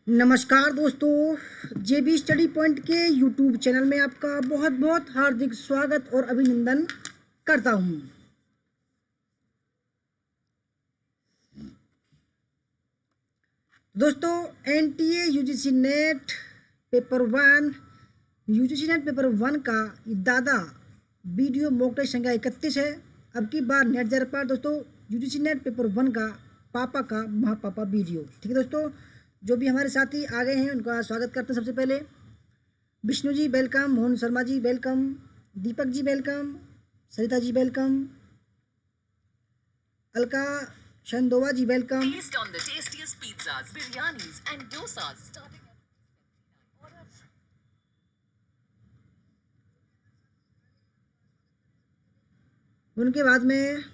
नमस्कार दोस्तों, जेबी study point के यूट्यूब चैनल में आपका बहुत बहुत हार्दिक स्वागत और अभिनंदन करता हूं। दोस्तों, एनटीए यूजीसी नेट पेपर 1 का दादा वीडियो मॉक टेस्ट संख्या 31 है। अब की बार नेट जा रहा दोस्तों यूजीसी नेट पेपर 1 का पापा का महापापा वीडियो। ठीक है दोस्तों, जो भी हमारे साथी आ गए हैं उनका स्वागत करते हैं। सबसे पहले Vishnu ji welcome, Mohan Sharma ji welcome, Deepak ji welcome, Sarita ji welcome, Alka शंदोवा जी वेलकम। उनके बाद में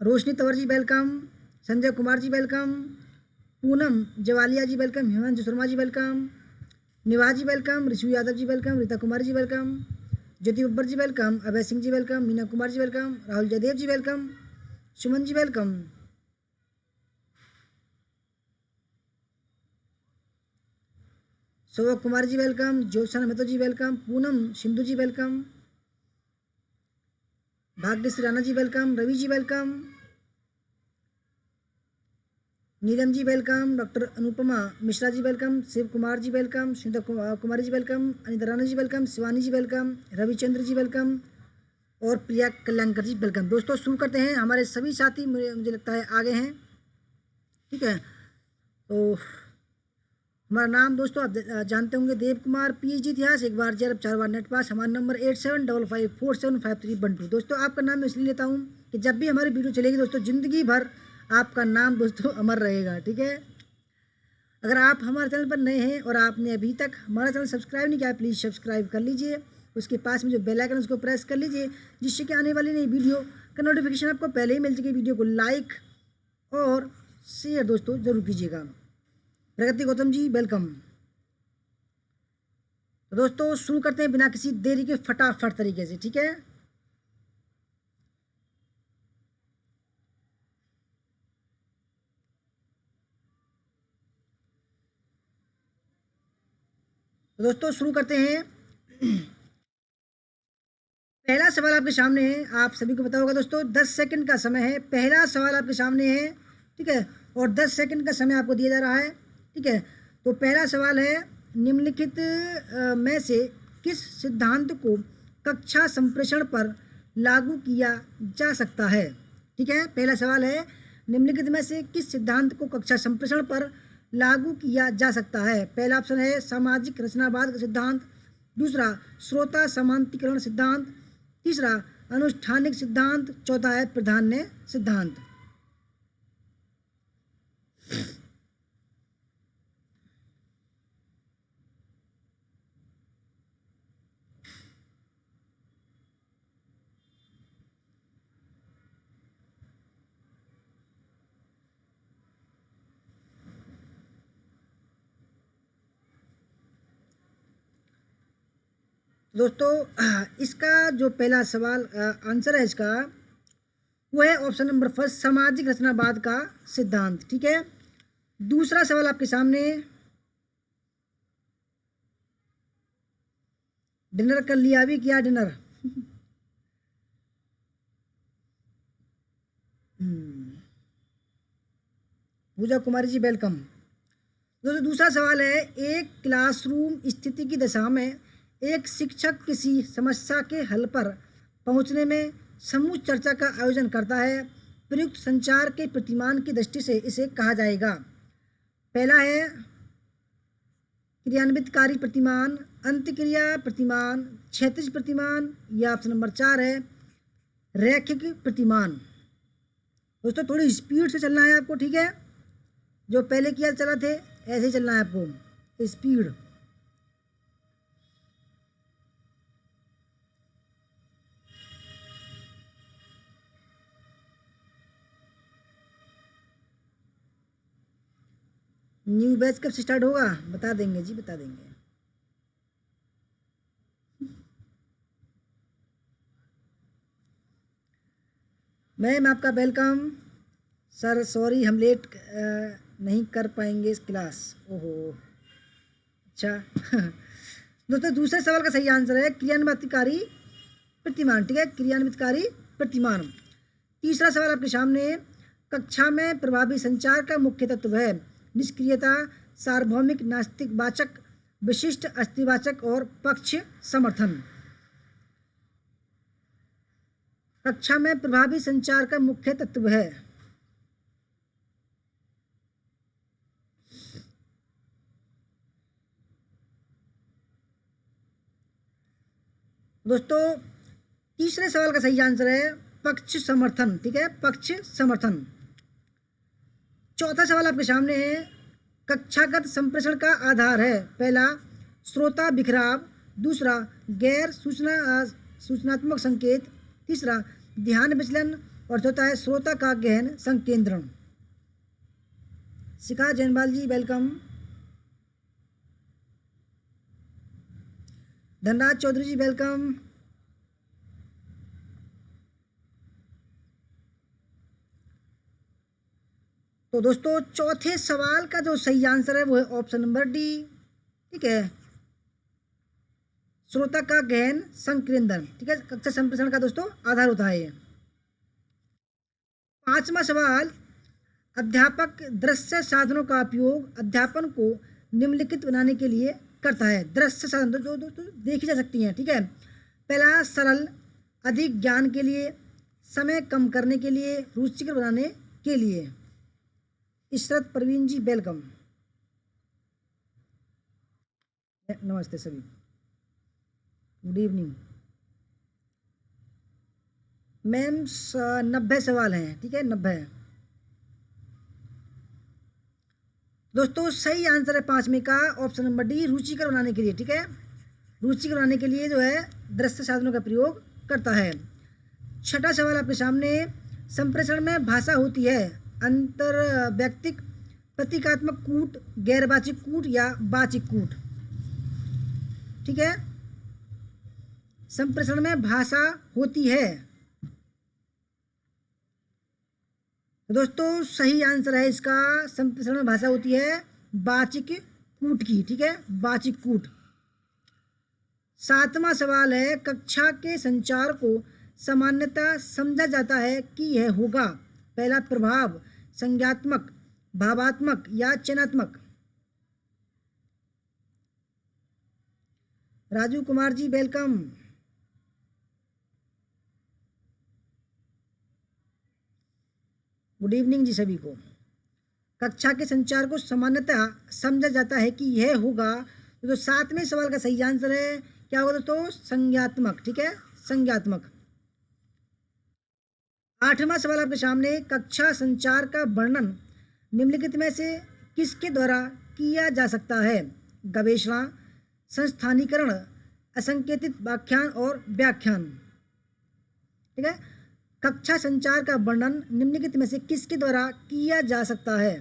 रोशनी तंवर जी वेलकम, संजय कुमार जी वेलकम, पूनम जवालिया जी वेलकम, हिमांशु शर्मा जी वेलकम, निवाज जी welcome, Rishu Yadav ji welcome, Rita Kumari ji welcome, ज्योति बब्बर जी welcome, Abhay Singh ji welcome, Meena Kumar ji welcome, Rahul Jaydev जी welcome, Suman ji welcome, Saurabh Kumar ji welcome, Jyotsna Mehto जी वेलकम, पूनम सिंधु जी welcome, Bhagyashree Rana ji welcome, Ravi ji welcome, Neelam ji welcome, doctor Anupama Mishra ji welcome, Shiv Kumar ji welcome, Sunita Kumari ji welcome, Anita Rana ji welcome, Shivani जी वेलकम, रविचंद्र जी वेलकम और प्रिया कल्याणकर जी वेलकम। दोस्तों शुरू करते हैं। हमारे सभी साथी मुझे लगता है आ गए हैं। ठीक है, तो हमारा नाम दोस्तों आप जानते होंगे, देव कुमार, पीएचडी इतिहास, एक बार जब 4 बार नेट पास। हमारा नंबर 8755475312। दोस्तों आपका नाम इसलिए लेता हूँ कि जब भी हमारी वीडियो चलेगी दोस्तों जिंदगी भर आपका नाम दोस्तों अमर रहेगा। ठीक है, अगर आप हमारे चैनल पर नए हैं और आपने अभी तक हमारा चैनल सब्सक्राइब नहीं किया, प्लीज़ सब्सक्राइब कर लीजिए। उसके पास में जो बेल आइकन उसको प्रेस कर लीजिए, जिससे कि आने वाली नई वीडियो का नोटिफिकेशन आपको पहले ही मिल सके। वीडियो को लाइक और शेयर दोस्तों जरूर कीजिएगा। प्रगति गौतम जी वेलकम। तो दोस्तों शुरू करते हैं बिना किसी देरी के फटाफट तरीके से। ठीक है, तो दोस्तों शुरू करते हैं। पहला सवाल आपके सामने है, आप सभी को पता होगा दोस्तों 10 सेकंड का समय है। पहला सवाल आपके सामने है, ठीक है, और 10 सेकंड का समय आपको दिया जा रहा है। ठीक है, तो पहला सवाल है, निम्नलिखित में से किस सिद्धांत को कक्षा संप्रेषण पर लागू किया जा सकता है। ठीक है, पहला सवाल है, निम्नलिखित में से किस सिद्धांत को कक्षा संप्रेषण पर लागू किया जा सकता है। पहला ऑप्शन है सामाजिक रचनावाद का सिद्धांत, दूसरा श्रोता समांतिकरण सिद्धांत, तीसरा अनुष्ठानिक सिद्धांत, चौथा है प्राधान्य सिद्धांत। दोस्तों इसका जो पहला सवाल आंसर है इसका, वो है ऑप्शन नंबर फर्स्ट, सामाजिक रचनावाद का सिद्धांत। ठीक है, दूसरा सवाल आपके सामने, डिनर कर लिया अभी, किया डिनर? पूजा कुमारी जी वेलकम। दोस्तों दूसरा सवाल है, एक क्लासरूम स्थिति की दशा में एक शिक्षक किसी समस्या के हल पर पहुंचने में समूह चर्चा का आयोजन करता है। प्रयुक्त संचार के प्रतिमान की दृष्टि से इसे कहा जाएगा। पहला है क्रियान्वितकारी प्रतिमान, अंतक्रिया प्रतिमान, क्षैतिज प्रतिमान, या ऑप्शन नंबर 4 है रैखिक प्रतिमान। दोस्तों थोड़ी स्पीड से चलना है आपको। ठीक है, जो पहले किया चला थे ऐसे ही चलना है आपको, स्पीड। न्यू बैच कब से स्टार्ट होगा बता देंगे जी, बता देंगे। मैम आपका वेलकम। सर सॉरी हम लेट नहीं कर पाएंगे इस क्लास। ओहो, अच्छा। दोस्तों दूसरे सवाल का सही आंसर है क्रियान्वितकारी प्रतिमान, ठीक है, क्रियान्वितकारी प्रतिमान। तीसरा सवाल आपके सामने है, कक्षा में प्रभावी संचार का मुख्य तत्व है निष्क्रियता, सार्वभौमिक नास्तिक वाचक, विशिष्ट अस्थिवाचक और पक्ष समर्थन। कक्षा में प्रभावी संचार का मुख्य तत्व है, दोस्तों तीसरे सवाल का सही आंसर है पक्ष समर्थन, ठीक है, पक्ष समर्थन। चौथा सवाल आपके सामने है, कक्षागत संप्रेषण का आधार है पहला श्रोता बिखराव, दूसरा गैर सूचनात्मक संकेत, तीसरा ध्यान विचलन और चौथा है श्रोता का गहन संकेंद्रण। शिखा जैनवाल जी वेलकम। धनराज चौधरी जी वेलकम। तो दोस्तों चौथे सवाल का जो सही आंसर है वो है ऑप्शन नंबर डी, ठीक है, श्रोता का गहन संकेंद्रण, ठीक है, कक्षा संप्रेषण का दोस्तों आधार होता है ये। पांचवा सवाल, अध्यापक दृश्य साधनों का उपयोग अध्यापन को निम्नलिखित बनाने के लिए करता है। दृश्य साधन जो दोस्तों देखी जा सकती हैं, ठीक है, पहला सरल, अधिक ज्ञान के लिए, समय कम करने के लिए, रुचिकर बनाने के लिए। इशरत परवीन जी वेलकम। नमस्ते सभी, गुड इवनिंग मैम। 90 सवाल हैं, ठीक है, 90। दोस्तों सही आंसर है पांचवें का ऑप्शन नंबर डी, रुचिकर बनाने के लिए, ठीक है, रुचिकर बनाने के लिए जो है दृश्य साधनों का प्रयोग करता है। छठा सवाल आपके सामने, संप्रेषण में भाषा होती है अंतर व्यक्तिक, प्रतीकात्मक कूट, गैरवाचिक कूट या वाचिक कूट, ठीक है, संप्रेषण में भाषा होती है। तो दोस्तों सही आंसर है इसका, संप्रेषण में भाषा होती है वाचिक कूट की, ठीक है, वाचिक कूट। सातवां सवाल है, कक्षा के संचार को सामान्यतः समझा जाता है कि यह होगा पहला प्रभाव, संज्ञात्मक, भावात्मक या चयनात्मक। Raju Kumar ji welcome. Good evening जी सभी को। कक्षा के संचार को सामान्यतः समझा जाता है कि यह होगा, तो सातवें सवाल का सही आंसर है क्या होगा दोस्तों, संज्ञात्मक, ठीक है, संज्ञात्मक। आठवां सवाल आपके सामने, कक्षा संचार का वर्णन निम्नलिखित में से किसके द्वारा किया जा सकता है। गवेषणा, संस्थानीकरण, असंकेतित व्याख्यान और व्याख्यान, ठीक है, कक्षा संचार का वर्णन निम्नलिखित में से किसके द्वारा किया जा सकता है।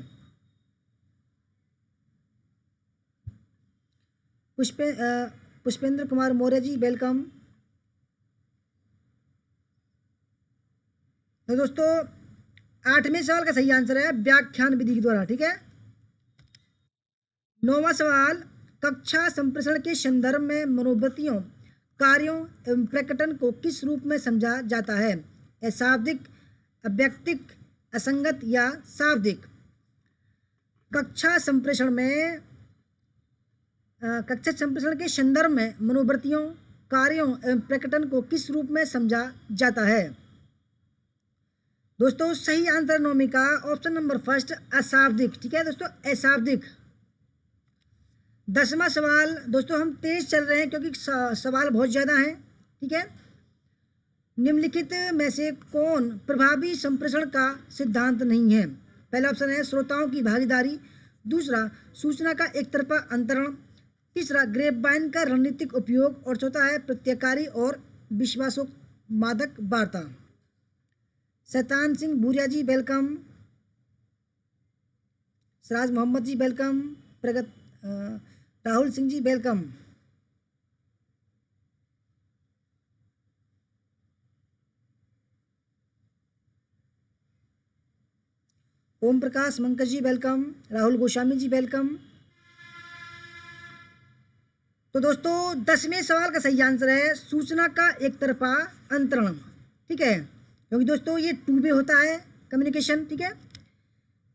पुष्पेंद्र कुमार मौर्य जी वेलकम। तो दोस्तों आठवें सवाल का सही आंसर है व्याख्यान विधि के द्वारा, ठीक है। नौवां सवाल, कक्षा संप्रेषण के संदर्भ में मनोवृत्तियों, कार्यों एवं प्रकटन को किस रूप में समझा जाता है। अशाब्दिक, अव्यक्तिक, असंगत या शाब्दिक। कक्षा संप्रेषण में कक्षा संप्रेषण के संदर्भ में मनोवृत्तियों, कार्यों एवं प्रकटन को किस रूप में समझा जाता है। दोस्तों सही आंसर नौवीं का ऑप्शन नंबर फर्स्ट, अशाब्दिक, ठीक है दोस्तों, अशाब्दिक। 10वां सवाल, दोस्तों हम तेज चल रहे हैं क्योंकि सवाल बहुत ज़्यादा हैं, ठीक है। निम्नलिखित में से कौन प्रभावी संप्रेषण का सिद्धांत नहीं है। पहला ऑप्शन है श्रोताओं की भागीदारी, दूसरा सूचना का एक तरफा अंतरण, तीसरा ग्रेपवाइन का रणनीतिक उपयोग और चौथा है प्रत्यकारी और विश्वासोन्मादक वार्ता। शैतान सिंह भूरिया जी वेलकम। सराज मोहम्मद जी वेलकम। प्रगत राहुल सिंह जी वेलकम। ओम प्रकाश मंकज जी वेलकम, राहुल गोस्वामी जी वेलकम। तो दोस्तों 10वें सवाल का सही आंसर है सूचना का एक तरफा अंतरण, ठीक है, क्योंकि दोस्तों ये टू वे होता है कम्युनिकेशन, ठीक है।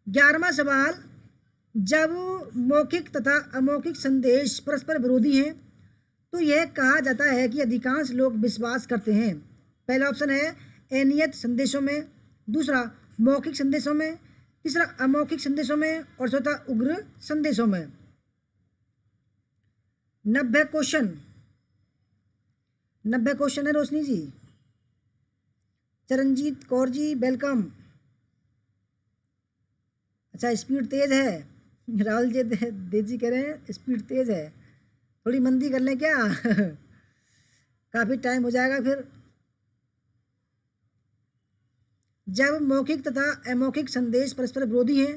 11वां सवाल, जब मौखिक तथा अमौखिक संदेश परस्पर विरोधी हैं तो यह कहा जाता है कि अधिकांश लोग विश्वास करते हैं। पहला ऑप्शन है अनियत संदेशों में, दूसरा मौखिक संदेशों में, तीसरा अमौखिक संदेशों में और चौथा उग्र संदेशों में। 90 क्वेश्चन है रोशनी जी। चरणजीत कौर जी वेलकम। अच्छा स्पीड तेज है, राहुल जी देजी कह रहे हैं स्पीड तेज है, थोड़ी मंदी कर लें क्या? काफ़ी टाइम हो जाएगा फिर। जब मौखिक तथा अमौखिक संदेश परस्पर विरोधी हैं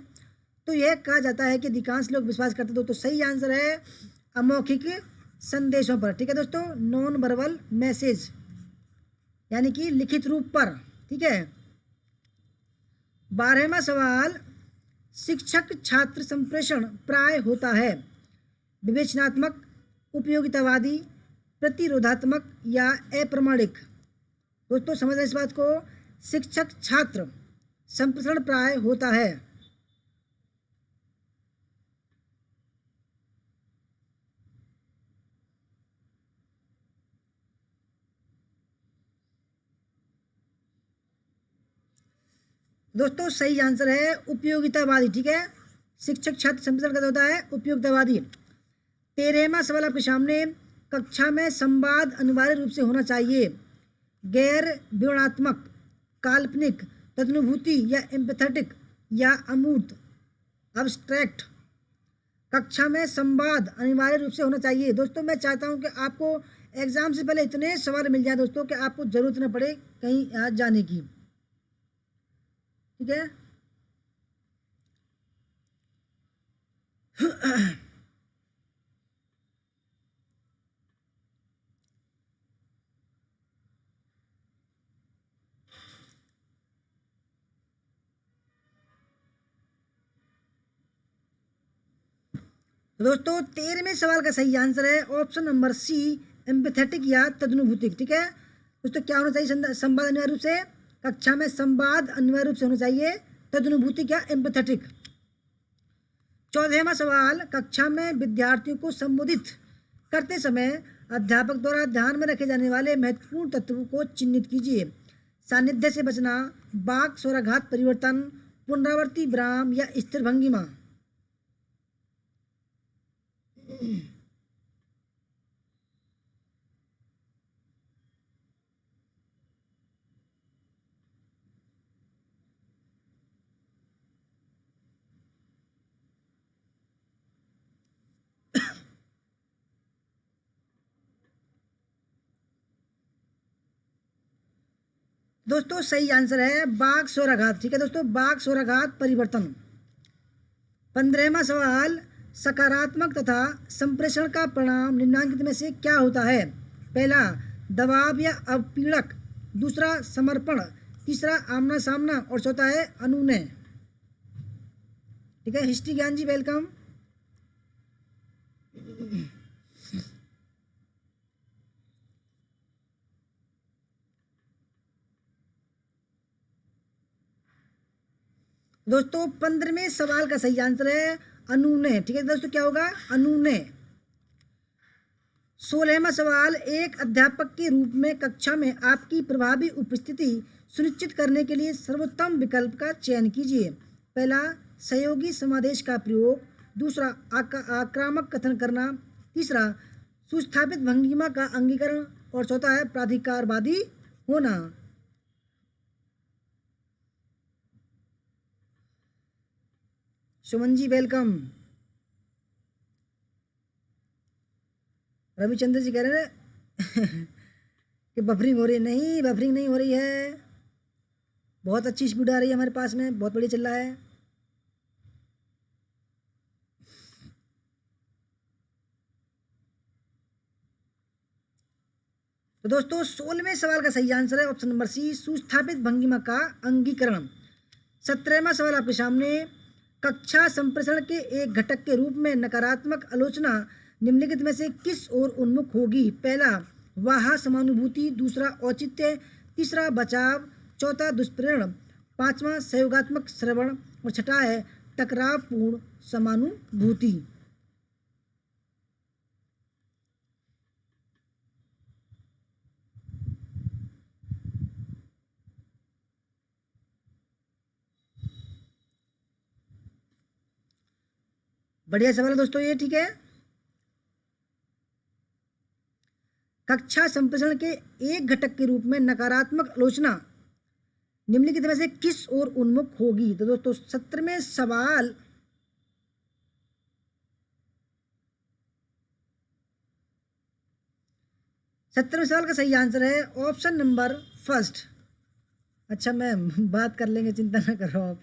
तो यह कहा जाता है कि अधिकांश लोग विश्वास करते हैं। तो सही आंसर है अमौखिक संदेशों पर, ठीक है दोस्तों, नॉन वर्बल मैसेज यानी कि लिखित रूप पर, ठीक है। 12वां सवाल, शिक्षक छात्र संप्रेषण प्राय होता है विवेचनात्मक, उपयोगितावादी, प्रतिरोधात्मक या अप्रमाणिक। दोस्तों समझ इस बात को, शिक्षक छात्र संप्रेषण प्राय होता है। दोस्तों सही आंसर है उपयोगितावादी, ठीक है। शिक्षक छात्र संप्रेषण का होता है उपयोगितावादी। 13वां सवाल आपके सामने, कक्षा में संवाद अनिवार्य रूप से होना चाहिए गैर विवरणात्मक, काल्पनिक, तदनुभूति या एम्पैथेटिक या अमूर्त, अब्स्ट्रैक्ट। कक्षा में संवाद अनिवार्य रूप से होना चाहिए। दोस्तों मैं चाहता हूं कि आपको एग्जाम से पहले इतने सवाल मिल जाए दोस्तों कि आपको जरूरत न पड़े कहीं आज जाने की, ठीक है। दोस्तों 13वें सवाल का सही आंसर है ऑप्शन नंबर सी, एम्पैथेटिक या तदनुभूतिक, ठीक है। दोस्तों क्या होना चाहिए संवाद अनिवार्य रूप से, कक्षा में संवाद अनिवार्य रूप से होना चाहिए तदनुभूतिक या एम्पैथेटिक। 14वां सवाल, कक्षा में विद्यार्थियों को संबोधित करते समय अध्यापक द्वारा ध्यान में रखे जाने वाले महत्वपूर्ण तत्वों को चिन्हित कीजिए। सानिध्य से बचना, वाक् स्वराघात परिवर्तन, पुनरावर्ती विराम या स्थिर भंगिमा। दोस्तों सही आंसर है वाक् स्वराघात, ठीक है दोस्तों, वाक् स्वराघात परिवर्तन। 15वां सवाल, सकारात्मक तथा संप्रेषण का परिणाम निम्नलिखित में से क्या होता है। पहला दबाव या अपपीड़क, दूसरा समर्पण, तीसरा आमना सामना और चौथा है अनुनय, ठीक है। हिस्ट्री ज्ञान जी वेलकम। दोस्तों 15वें सवाल का सही आंसर है अनुनय, ठीक है दोस्तों, क्या होगा अनुनय। 16वां सवाल, एक अध्यापक के रूप में कक्षा में आपकी प्रभावी उपस्थिति सुनिश्चित करने के लिए सर्वोत्तम विकल्प का चयन कीजिए। पहला सहयोगी समादेश का प्रयोग, दूसरा आक्रामक कथन करना, तीसरा सुस्थापित भंगिमा का अंगीकरण और चौथा है प्राधिकारवादी होना। सुमन जी वेलकम। रविचंद्र जी कह रहे हैं कि बफरिंग हो रही है, नहीं बफरिंग नहीं हो रही है, बहुत अच्छी स्पीड आ रही है हमारे पास में, बहुत बढ़िया चल रहा है। तो दोस्तों 16वें सवाल का सही आंसर है ऑप्शन नंबर सी, सुस्थापित भंगिमा का अंगीकरण। 17वां सवाल आपके सामने, कक्षा संप्रेषण के एक घटक के रूप में नकारात्मक आलोचना निम्नलिखित में से किस ओर उन्मुख होगी? पहला वाहा समानुभूति, दूसरा औचित्य, तीसरा बचाव, चौथा दुष्प्रेरण, पांचवा सहयोगात्मक श्रवण और छठा है टकरावपूर्ण समानुभूति। बढ़िया सवाल है दोस्तों ये, ठीक है। कक्षा संप्रेषण के एक घटक के रूप में नकारात्मक आलोचना निम्नलिखित में से किस ओर उन्मुख होगी? तो दोस्तों 17वें सवाल का सही आंसर है ऑप्शन नंबर फर्स्ट। अच्छा मैम बात कर लेंगे, चिंता ना करो आप।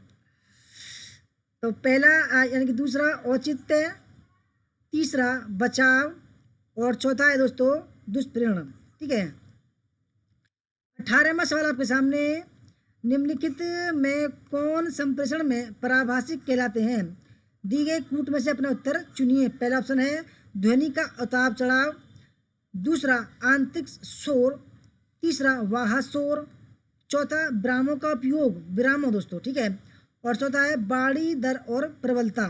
तो पहला यानी कि दूसरा औचित्य, तीसरा बचाव और चौथा है दोस्तों दुष्प्रेरण, ठीक है। 18वां सवाल आपके सामने, निम्नलिखित में कौन संप्रेषण में पराभाषिक कहलाते हैं? दी गई कूट में से अपना उत्तर चुनिए। पहला ऑप्शन है ध्वनि का उतार चढ़ाव, दूसरा आंतरिक शोर, तीसरा वाहा शोर, चौथा विरामों का उपयोग, विरामों दोस्तों, ठीक है, और चौथा है बाड़ी दर और प्रबलता।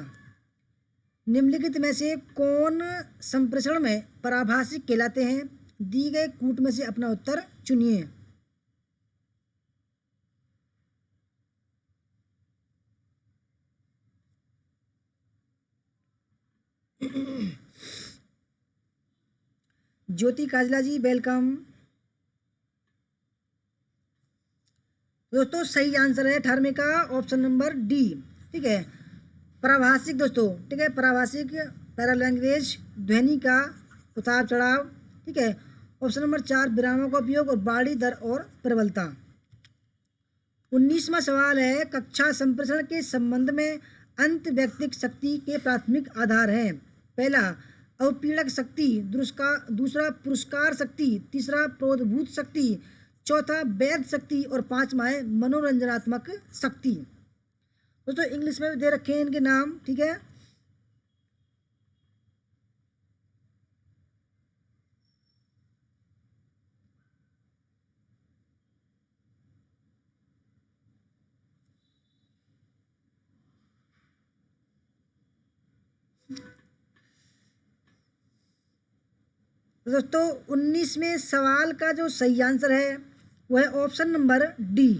निम्नलिखित में से कौन संप्रेषण में पराभाषिक कहलाते हैं? दी गए कूट में से अपना उत्तर चुनिए। ज्योति काजला जी वेलकम। दोस्तों सही आंसर है 18वें का ऑप्शन नंबर डी, ठीक है। पराभाषिक दोस्तों, ठीक है, पराभाषिक पैरा लैंग्वेज, ध्वनि का उतार चढ़ाव, ठीक है। ऑप्शन नंबर 4 विरामों का उपयोग और बाड़ी दर और प्रबलता। 19वां सवाल है, कक्षा संप्रेषण के संबंध में अंत व्यक्तिक शक्ति के प्राथमिक आधार हैं। पहला अवपीड़क शक्ति, दूसरा पुरस्कार शक्ति, तीसरा प्रोद्भूत शक्ति, चौथा वैध शक्ति और पांचवा है मनोरंजनात्मक शक्ति। दोस्तों इंग्लिश में भी दे रखे हैं इनके नाम, ठीक है। दोस्तों 19वें सवाल का जो सही आंसर है वो है ऑप्शन नंबर डी,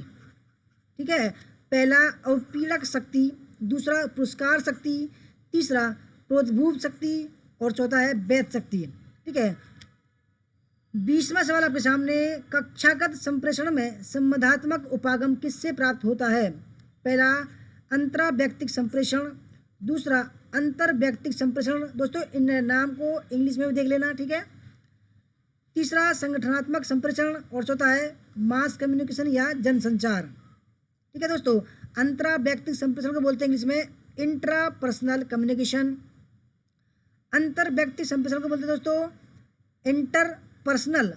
ठीक है। पहला अवपीड़क शक्ति, दूसरा पुरस्कार शक्ति, तीसरा प्रोद्भूत शक्ति और चौथा है वैध शक्ति, ठीक है। 20वां सवाल आपके सामने, कक्षागत संप्रेषण में संबंधात्मक उपागम किससे प्राप्त होता है? पहला अंतरा व्यक्तिक संप्रेषण, दूसरा अंतर व्यक्तिक संप्रेषण, दोस्तों इन नाम को इंग्लिश में भी देख लेना, ठीक है। तीसरा संगठनात्मक संप्रेषण और चौथा है मास कम्युनिकेशन या जनसंचार, ठीक है दोस्तों। अंतरा व्यक्तिक संप्रेषण को बोलते हैं इंग्लिश में इंट्रा पर्सनल कम्युनिकेशन, अंतर व्यक्तिक संप्रेषण को बोलते हैं दोस्तों इंटर पर्सनल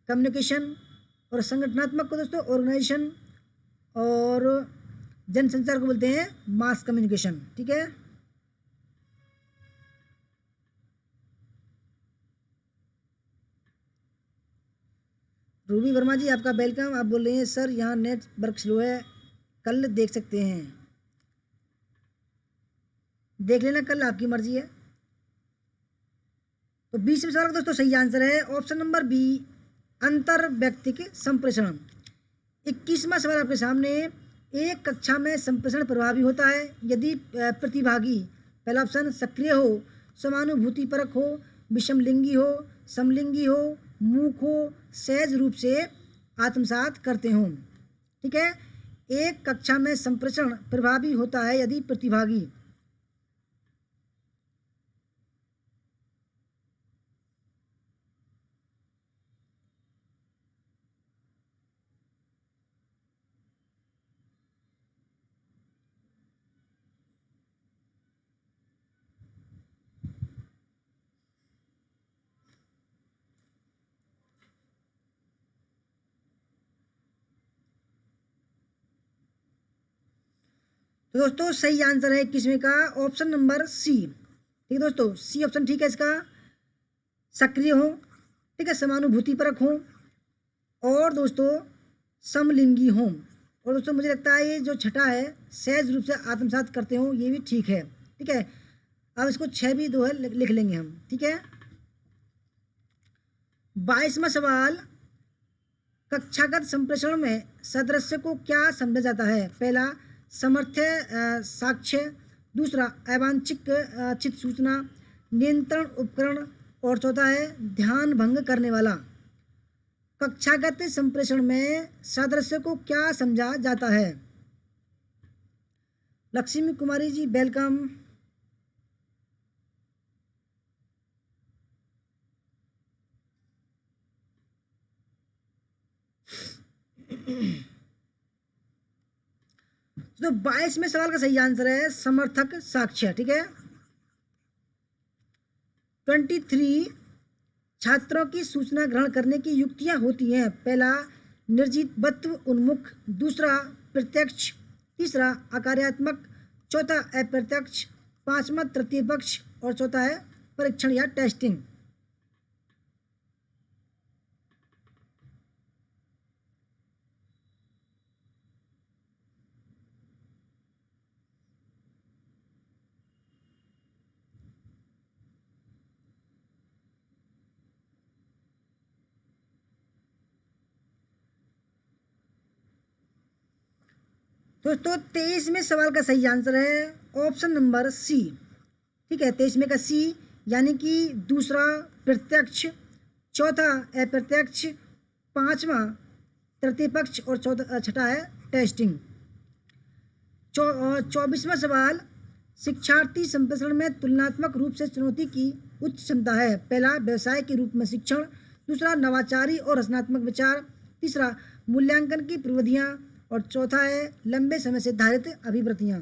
कम्युनिकेशन, और संगठनात्मक को दोस्तों ऑर्गेनाइजेशन, और जनसंचार को बोलते हैं मास कम्युनिकेशन, ठीक है। रूबी वर्मा जी आपका वेलकम। आप बोल रहे हैं सर यहाँ नेटवर्क स्लो है, कल देख सकते हैं, देख लेना कल, आपकी मर्जी है। तो 20वें सवाल का दोस्तों सही आंसर है ऑप्शन नंबर बी, अंतर व्यक्तिक संप्रेषण। 21वां सवाल आपके सामने, एक कक्षा में संप्रेषण प्रभावी होता है यदि प्रतिभागी, पहला ऑप्शन सक्रिय हो, समानुभूति परक हो, विषमलिंगी हो, समलिंगी हो, मूक हो, सहज रूप से आत्मसात करते हों, ठीक है। एक कक्षा में संप्रेषण प्रभावी होता है यदि प्रतिभागी, तो दोस्तों सही आंसर है 21वें का ऑप्शन नंबर सी। ठीक है दोस्तों, सी ऑप्शन ठीक है इसका। सक्रिय हो, ठीक है, समानुभूति परक हो, और दोस्तों समलिंगी हो। और दोस्तों मुझे लगता है ये जो छठा है सहज रूप से आत्मसात करते हो, ये भी ठीक है। ठीक है, अब इसको 6 भी दो है लिख लेंगे हम। ठीक है, 22वां सवाल, कक्षागत संप्रेषण में सदृश्य को क्या समझा जाता है? पहला समर्थ्य साक्ष्य, दूसरा अवांछित चित सूचना, नियंत्रण उपकरण, और चौथा है ध्यान भंग करने वाला। कक्षागत संप्रेषण में सदृश्य को क्या समझा जाता है? लक्ष्मी कुमारी जी वेलकम। तो 22वें सवाल का सही आंसर है समर्थक साक्ष्य। ठीक है, 23 छात्रों की सूचना ग्रहण करने की युक्तियां होती हैं। पहला निर्जीवत्व उन्मुख, दूसरा प्रत्यक्ष, तीसरा अकार्यात्मक, चौथा अप्रत्यक्ष, पांचवा तृतीय पक्ष, और चौथा है परीक्षण या टेस्टिंग। दोस्तों 23वें सवाल का सही आंसर है ऑप्शन नंबर सी। ठीक है, 23वें का सी, यानी कि दूसरा प्रत्यक्ष, चौथा अप्रत्यक्ष, पांचवा तृतीय पक्ष, और छठा है टेस्टिंग। 24वां सवाल, शिक्षार्थी संप्रेषण में तुलनात्मक रूप से चुनौती की उच्च क्षमता है। पहला व्यवसाय के रूप में शिक्षण, दूसरा नवाचारी और रचनात्मक विचार, तीसरा मूल्यांकन की प्रविधियां, और चौथा है लंबे समय से धारित अभिवृत्तियां।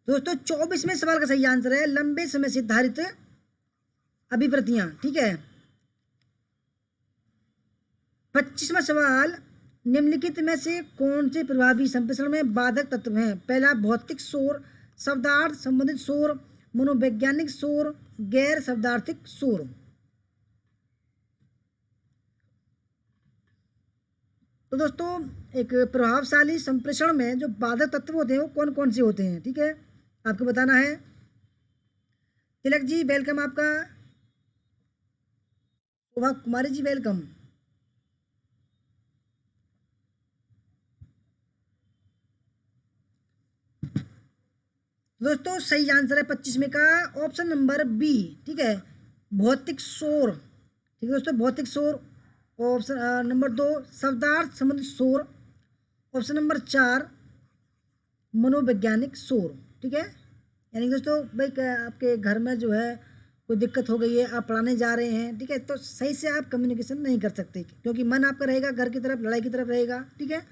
दोस्तों 24वें सवाल का सही आंसर है लंबे समय से धारित अभिवृत्तियां। ठीक है, 25वां सवाल, निम्नलिखित में से कौन से प्रभावी संप्रेषण में बाधक तत्व हैं? पहला भौतिक शोर, शब्दार्थ संबंधित शोर, मनोवैज्ञानिक शोर, गैर शब्दार्थिक शोर। तो दोस्तों एक प्रभावशाली संप्रेषण में जो बाधक तत्व होते हैं वो कौन कौन से होते हैं? ठीक है, आपको बताना है। तिलक जी वेलकम आपका, शोभा कुमारी जी वेलकम। दोस्तों सही आंसर है 25वें का ऑप्शन नंबर बी। ठीक है, भौतिक शोर। ठीक है दोस्तों, भौतिक शोर। ऑप्शन नंबर 2 शब्दार्थ संबंधित शोर। ऑप्शन नंबर 4 मनोवैज्ञानिक शोर। ठीक है, यानी दोस्तों भाई आपके घर में जो है कोई दिक्कत हो गई है, आप पढ़ाने जा रहे हैं, ठीक है, तो सही से आप कम्युनिकेशन नहीं कर सकते क्योंकि मन आपका रहेगा घर की तरफ, लड़ाई की तरफ रहेगा। ठीक है,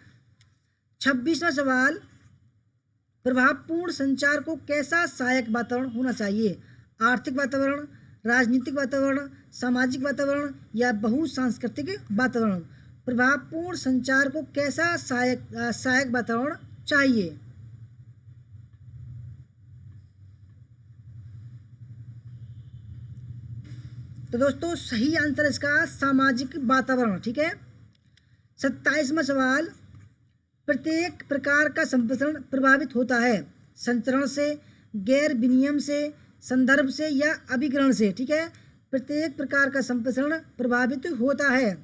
26वां सवाल, प्रभावपूर्ण संचार को कैसा सहायक वातावरण होना चाहिए? आर्थिक वातावरण, राजनीतिक वातावरण, सामाजिक वातावरण, या बहुसांस्कृतिक वातावरण। प्रभावपूर्ण संचार को कैसा सहायक वातावरण चाहिए? तो दोस्तों सही आंसर इसका सामाजिक वातावरण। ठीक है, 27वां सवाल, प्रत्येक प्रकार का संप्रेषण प्रभावित होता है संचरण से, गैर विनिमय से, संदर्भ से, या अभिग्रहण से। ठीक है, प्रत्येक प्रकार का संप्रेषण प्रभावित होता है।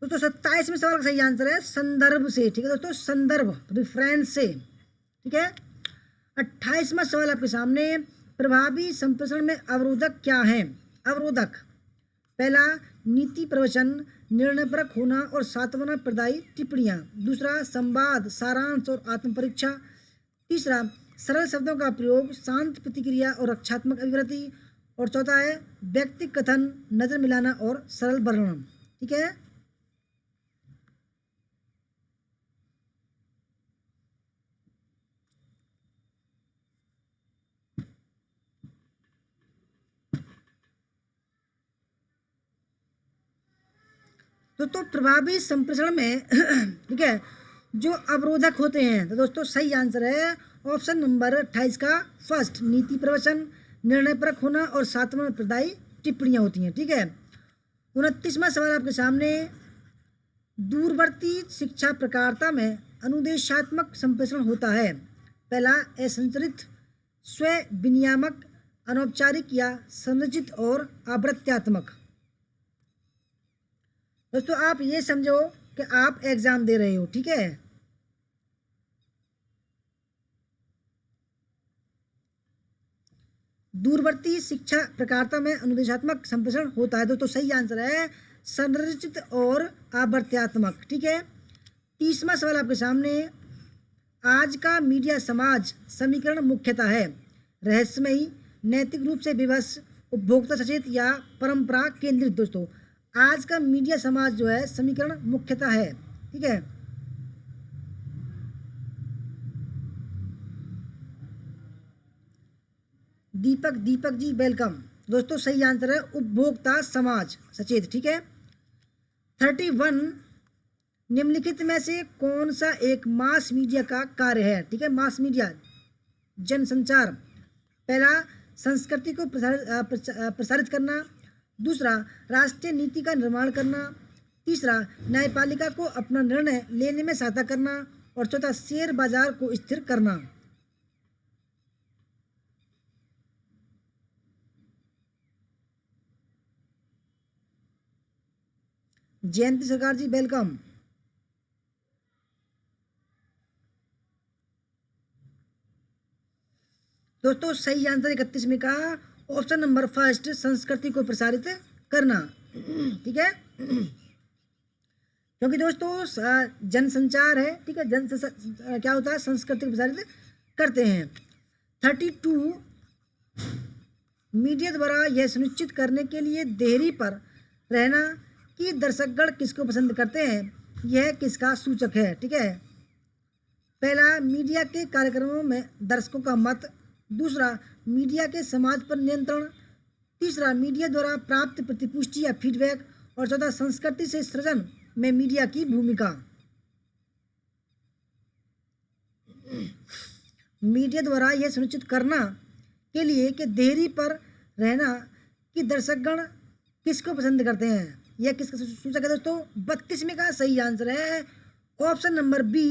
दोस्तों 27वें सवाल का सही आंसर है संदर्भ से। ठीक है दोस्तों, संदर्भ रिफरेंस से। ठीक है, 28वां सवाल आपके सामने, प्रभावी संप्रेषण में अवरोधक क्या है? अवरोधक, पहला नीति प्रवचन, निर्णयपरक होना और सांत्वना प्रदायी टिप्पणियां, दूसरा संवाद, सारांश और आत्म परीक्षा, तीसरा सरल शब्दों का प्रयोग, शांत प्रतिक्रिया और रक्षात्मक अभिव्यक्ति। और चौथा है व्यक्ति कथन, नजर मिलाना और सरल वर्णन। ठीक है। तो प्रभावी संप्रेषण में ठीक है जो अवरोधक होते हैं, तो दोस्तों सही आंसर है ऑप्शन नंबर 28 का फर्स्ट, नीति प्रवचन, निर्णय परक होना और 7वां प्रदायी टिप्पणियां होती हैं। ठीक है। 29वां सवाल आपके सामने, दूरवर्ती शिक्षा प्रकारता में अनुदेशात्मक संप्रेषण होता है। पहला असंरचित, स्व विनियामक, अनौपचारिक या संरचित और आवृत्त्यात्मक। दोस्तों आप ये समझो कि आप एग्जाम दे रहे हो। ठीक है। दूरवर्ती शिक्षा प्रकारता में अनुदेशात्मक संप्रेषण होता है। दोस्तों सही आंसर है संरचित और आवर्त्यात्मक। ठीक है। 30वां सवाल आपके सामने, आज का मीडिया समाज समीकरण मुख्यतः है रहस्यमयी, नैतिक रूप से विवश, उपभोक्ता सचेत या परंपरा केंद्रित। दोस्तों आज का मीडिया समाज जो है समीकरण मुख्यतः है। ठीक है। दीपक जी वेलकम। दोस्तों सही आंसर है उपभोक्ता समाज सचेत। ठीक है। 31, निम्नलिखित में से कौन सा एक मास मीडिया का कार्य है। ठीक है। मास मीडिया जनसंचार। पहला संस्कृति को प्रसारित करना, दूसरा राष्ट्रीय नीति का निर्माण करना, तीसरा न्यायपालिका को अपना निर्णय लेने में सहायता करना और चौथा शेयर बाजार को स्थिर करना। जयंती सरकार जी वेलकम। दोस्तों सही आंसर 31 में का ऑप्शन नंबर फर्स्ट, संस्कृति को प्रसारित करना। ठीक है। क्योंकि दोस्तों जनसंचार है। ठीक है। क्या होता है, संस्कृति को प्रसारित करते हैं। 32, मीडिया द्वारा यह सुनिश्चित करने के लिए देरी पर रहना कि दर्शकगण किसको पसंद करते हैं, यह किसका सूचक है। ठीक है। पहला मीडिया के कार्यक्रमों में दर्शकों का मत, दूसरा मीडिया के समाज पर नियंत्रण, तीसरा मीडिया द्वारा प्राप्त प्रतिपुष्टि या फीडबैक और चौथा संस्कृति से सृजन में मीडिया की भूमिका। मीडिया द्वारा यह सुनिश्चित करना के लिए कि देरी पर रहना कि दर्शकगण किसको पसंद करते हैं, यह किसका सूचक है। दोस्तों 32 में का सही आंसर है ऑप्शन नंबर बी।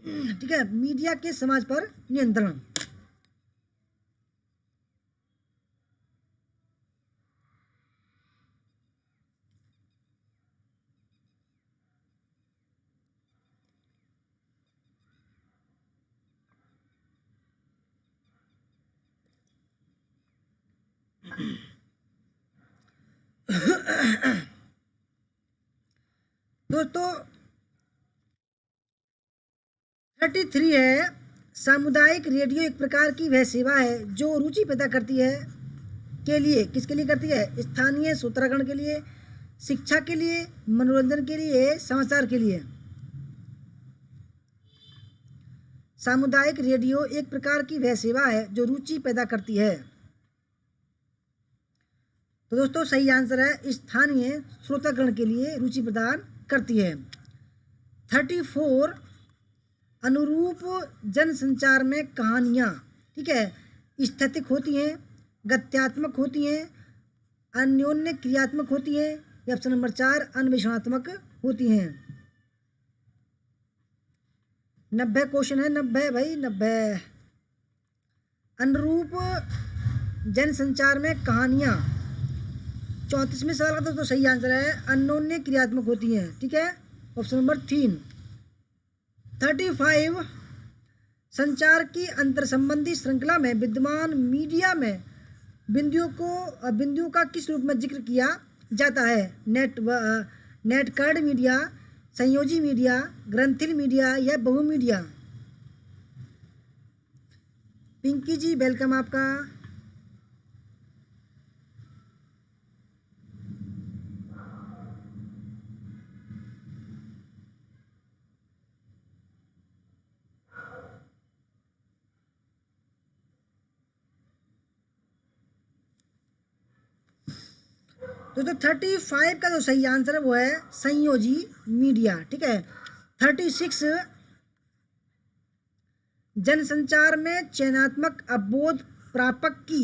ठीक है। मीडिया के समाज पर नियंत्रण। दोस्तों 33 है, सामुदायिक रेडियो एक प्रकार की वह सेवा है जो रुचि पैदा करती है के लिए, किसके लिए करती है, स्थानीय श्रोतागण के लिए, शिक्षा के लिए, मनोरंजन के लिए, समाचार के लिए। सामुदायिक रेडियो एक प्रकार की वह सेवा है जो रुचि पैदा करती है। तो दोस्तों सही आंसर है स्थानीय श्रोतागण के लिए रुचि प्रदान करती है। 34, अनुरूप जनसंचार में कहानियाँ, ठीक है, स्थैतिक होती हैं, गत्यात्मक होती हैं, अन्योन्य क्रियात्मक होती हैं या ऑप्शन नंबर 4 अन्वेषणात्मक होती हैं। 90 क्वेश्चन है, 90 भाई 90। अनुरूप जनसंचार में कहानियाँ 34वें सवाल का दोस्तों सही आंसर है अन्योन्य क्रियात्मक होती हैं। ठीक है। Option number 3। 35, संचार की अंतर संबंधी श्रृंखला में विद्यमान मीडिया में बिंदुओं का किस रूप में जिक्र किया जाता है, नेटकर्ड मीडिया, संयोजी मीडिया, ग्रंथिल मीडिया या बहुमीडिया। पिंकी जी वेलकम आपका। दोस्तों 35 का जो सही आंसर है वो है संयोजी मीडिया। ठीक है। 36 जनसंचार में चयनात्मक अवबोध प्रापक की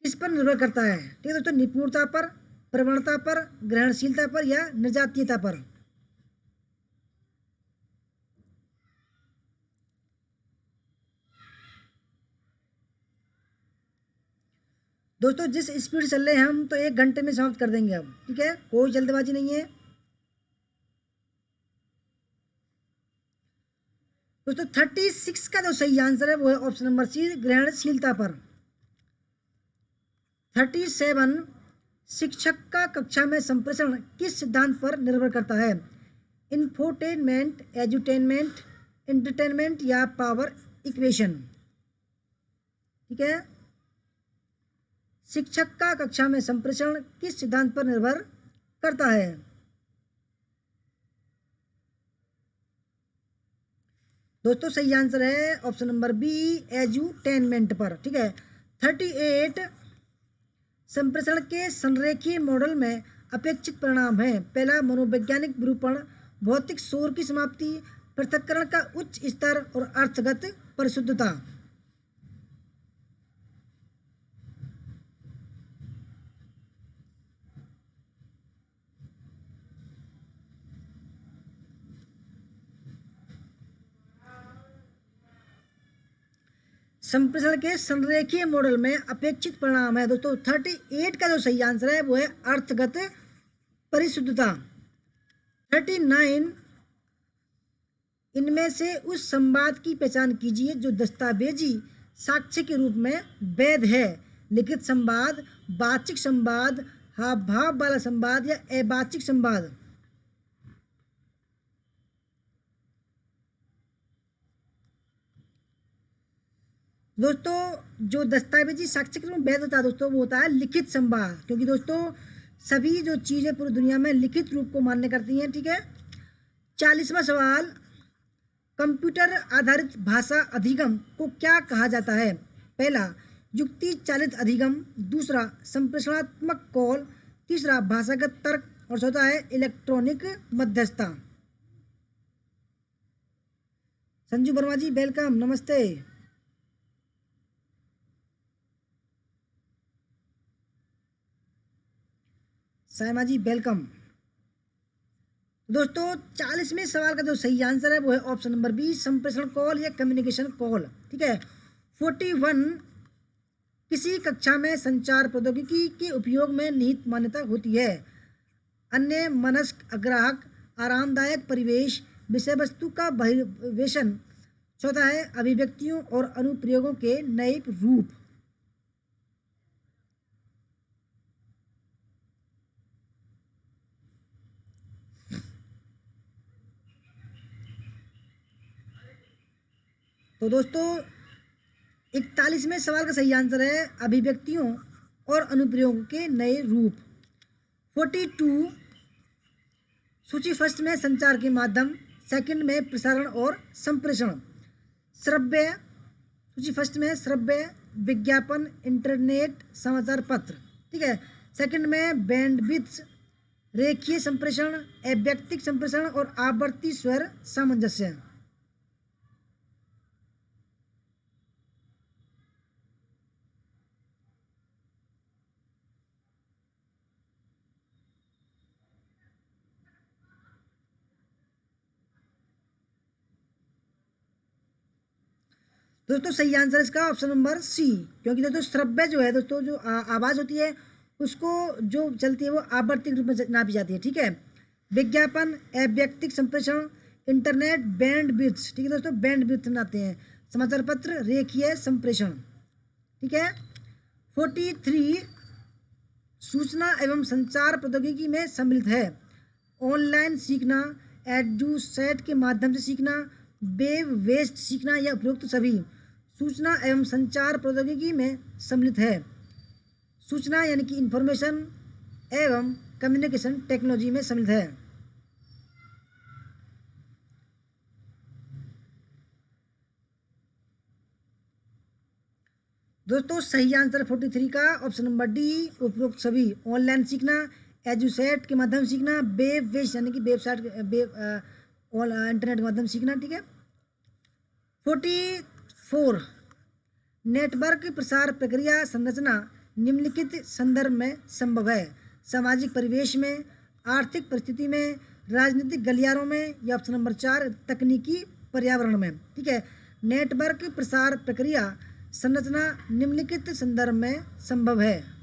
किस पर निर्भर करता है। ठीक है दोस्तों, निपुणता पर, प्रवणता पर, ग्रहणशीलता पर या निर्जातीयता पर। दोस्तों जिस स्पीड चल रहे हैं हम तो 1 घंटे में समाप्त कर देंगे अब। ठीक है, कोई जल्दबाजी नहीं है। दोस्तों 36 का जो सही आंसर है वो है ऑप्शन नंबर सी, ग्रहणशीलता पर। 37 शिक्षक का कक्षा में संप्रेषण किस सिद्धांत पर निर्भर करता है। इंफोटेनमेंट, एजुटेनमेंट, एंटरटेनमेंट या पावर इक्वेशन। ठीक है, शिक्षक का कक्षा में संप्रेषण किस सिद्धांत पर निर्भर करता है। दोस्तों सही आंसर है ऑप्शन नंबर बी, एजुटेनमेंट पर। ठीक है। 38 संप्रेषण के संरेखीय मॉडल में अपेक्षित परिणाम है। पहला मनोवैज्ञानिक विरूपण, भौतिक शोर की समाप्ति, पृथक्करण का उच्च स्तर और अर्थगत परिशुद्धता। संप्रेषण के संरेखीय मॉडल में अपेक्षित परिणाम है। दोस्तों 38 का जो सही आंसर है वो है अर्थगत परिशुद्धता। 39 इनमें से उस संवाद की पहचान कीजिए जो दस्तावेजी साक्ष्य के रूप में वैध है। लिखित संवाद, वाचिक संवाद, हाव भाव वाला संवाद या अवाचिक संवाद। दोस्तों जो दस्तावेजी साक्ष्य के रूप में वैध होता है दोस्तों वो होता है लिखित संवाद, क्योंकि दोस्तों सभी जो चीज़ें पूरी दुनिया में लिखित रूप को मान्य करती हैं। ठीक है। 40वां सवाल, कंप्यूटर आधारित भाषा अधिगम को क्या कहा जाता है। पहला युक्ति चालित अधिगम, दूसरा संप्रेषणात्मक कॉल, तीसरा भाषागत तर्क और चौथा है इलेक्ट्रॉनिक मध्यस्थता। संजू वर्मा जी वेलकम, नमस्ते। सायमा जी वेलकम। दोस्तों 40वें सवाल का जो सही आंसर है वो है ऑप्शन नंबर बी, संप्रेषण कॉल या कम्युनिकेशन कॉल। ठीक है। 41 किसी कक्षा में संचार प्रौद्योगिकी के उपयोग में निहित मान्यता होती है। अन्य मनस्क अग्राहक, आरामदायक परिवेश, विषय वस्तु का बहिर्वेशन, चौथा है अभिव्यक्तियों और अनुप्रयोगों के नए रूप। तो दोस्तों 41वें सवाल का सही आंसर है अभिव्यक्तियों और अनुप्रयोगों के नए रूप। 42 सूची फर्स्ट में संचार के माध्यम, सेकंड में प्रसारण और संप्रेषण। श्रव्य सूची फर्स्ट में श्रव्य, विज्ञापन, इंटरनेट, समाचार पत्र। ठीक है। सेकंड में बैंडविड्थ, रेखीय संप्रेषण, अव्यक्तिक संप्रेषण और आवर्ती स्वर सामंजस्य। दोस्तों सही आंसर इसका ऑप्शन नंबर सी, क्योंकि दोस्तों श्रव्य जो है दोस्तों जो आवाज़ होती है उसको जो चलती है वो आवर्तिक रूप में नापी जाती है। ठीक है। विज्ञापन, अव्यक्तिक संप्रेषण, इंटरनेट, बैंडविड्थ। ठीक है दोस्तों, बैंडविड्थ नापते हैं। समाचार पत्र, रेखीय संप्रेषण। ठीक है। 43 सूचना एवं संचार प्रौद्योगिकी में सम्मिलित है। ऑनलाइन सीखना, एडुसेट के माध्यम से सीखना, वेब बेस्ड सीखना या उपरोक्त सभी। सूचना एवं संचार प्रौद्योगिकी में सम्मिलित है। सूचना यानी कि इंफॉर्मेशन एवं कम्युनिकेशन टेक्नोलॉजी में सम्मिलित है। दोस्तों सही आंसर 43 का ऑप्शन नंबर डी, उपरोक्त सभी। ऑनलाइन सीखना, एजुसेट के माध्यम से सीखना, वेब बेस्ड यानी कि वेबसाइट इंटरनेट के माध्यम से सीखना। ठीक है। 44 नेटवर्क प्रसार प्रक्रिया संरचना निम्नलिखित संदर्भ में संभव है। सामाजिक परिवेश में, आर्थिक परिस्थिति में, राजनीतिक गलियारों में, या ऑप्शन नंबर 4 तकनीकी पर्यावरण में। ठीक है। नेटवर्क प्रसार प्रक्रिया संरचना निम्नलिखित संदर्भ में संभव है।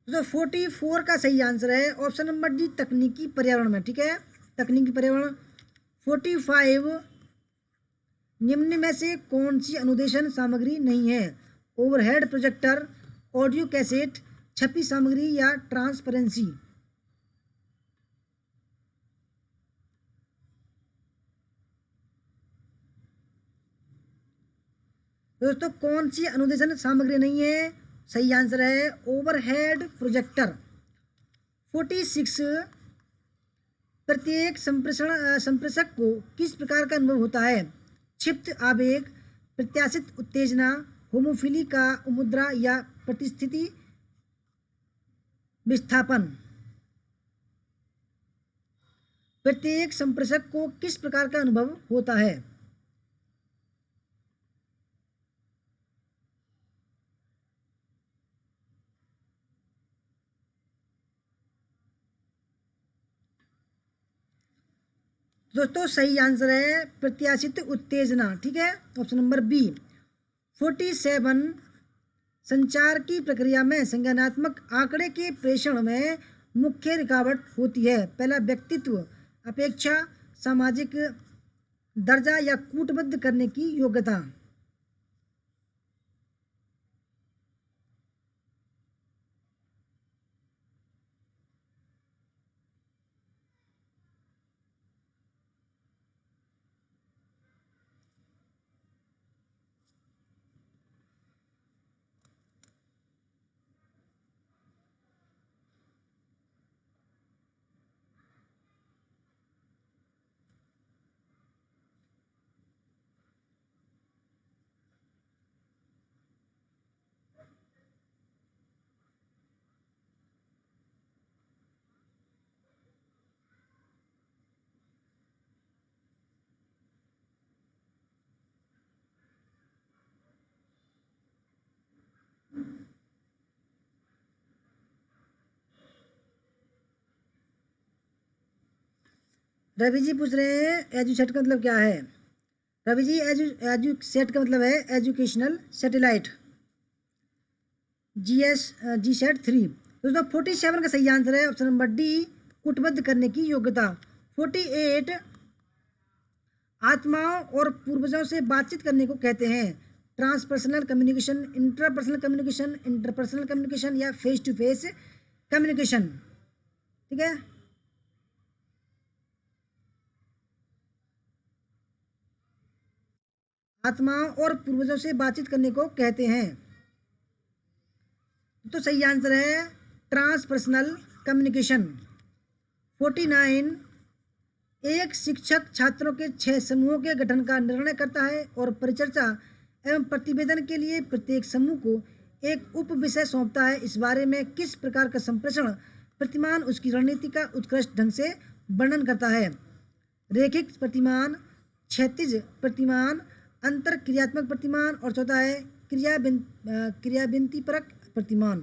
तो 44 का सही आंसर है ऑप्शन नंबर डी, तकनीकी पर्यावरण में। ठीक है। तकनीकी पर्यावरण। 45 निम्न में से कौन सी अनुदेशन सामग्री नहीं है? ओवरहेड प्रोजेक्टर, ऑडियो कैसेट, छपी सामग्री, या ट्रांसपेरेंसी। दोस्तों कौन सी अनुदेशन सामग्री नहीं है? सही आंसर है ओवरहेड प्रोजेक्टर। 46 प्रत्येक संप्रेषक को किस प्रकार का अनुभव होता है? क्षिप्त आवेग, प्रत्याशित उत्तेजना, होमोफिली का मुद्रा, या प्रतिस्थिति विस्थापन। प्रत्येक संप्रेषक को किस प्रकार का अनुभव होता है? दोस्तों सही आंसर है प्रत्याशित उत्तेजना। ठीक है। Option number B. 47 संचार की प्रक्रिया में संज्ञानात्मक आंकड़े के प्रेषण में मुख्य रुकावट होती है। पहला व्यक्तित्व, अपेक्षा, सामाजिक दर्जा, या कूटबद्ध करने की योग्यता। रवि जी पूछ रहे हैं एजुसेट का मतलब क्या है? रवि जी एजुसेट का मतलब है एजुकेशनल सैटेलाइट, GSET-3। दोस्तों 47 का सही आंसर है ऑप्शन नंबर डी, कूटबद्ध करने की योग्यता। 48 आत्माओं और पूर्वजों से बातचीत करने को कहते हैं। Transpersonal communication, interpersonal communication, interpersonal communication, या फेस टू फेस कम्युनिकेशन। ठीक है। आत्माओं और पूर्वजों से बातचीत करने को कहते हैं। तो सही आंसर है ट्रांसपर्सनल कम्युनिकेशन। 49 एक शिक्षक छात्रों के 6 समूहों के गठन का निर्णय करता है और परिचर्चा एवं प्रतिवेदन के लिए प्रत्येक समूह को एक उप विषय सौंपता है। इस बारे में किस प्रकार का संप्रेषण प्रतिमान उसकी रणनीति का उत्कृष्ट ढंग से वर्णन करता है? रेखिक प्रतिमान, क्षैतिज प्रतिमान, अंतर क्रियात्मक प्रतिमान, और चौथा है क्रियाविनतीपरक प्रतिमान।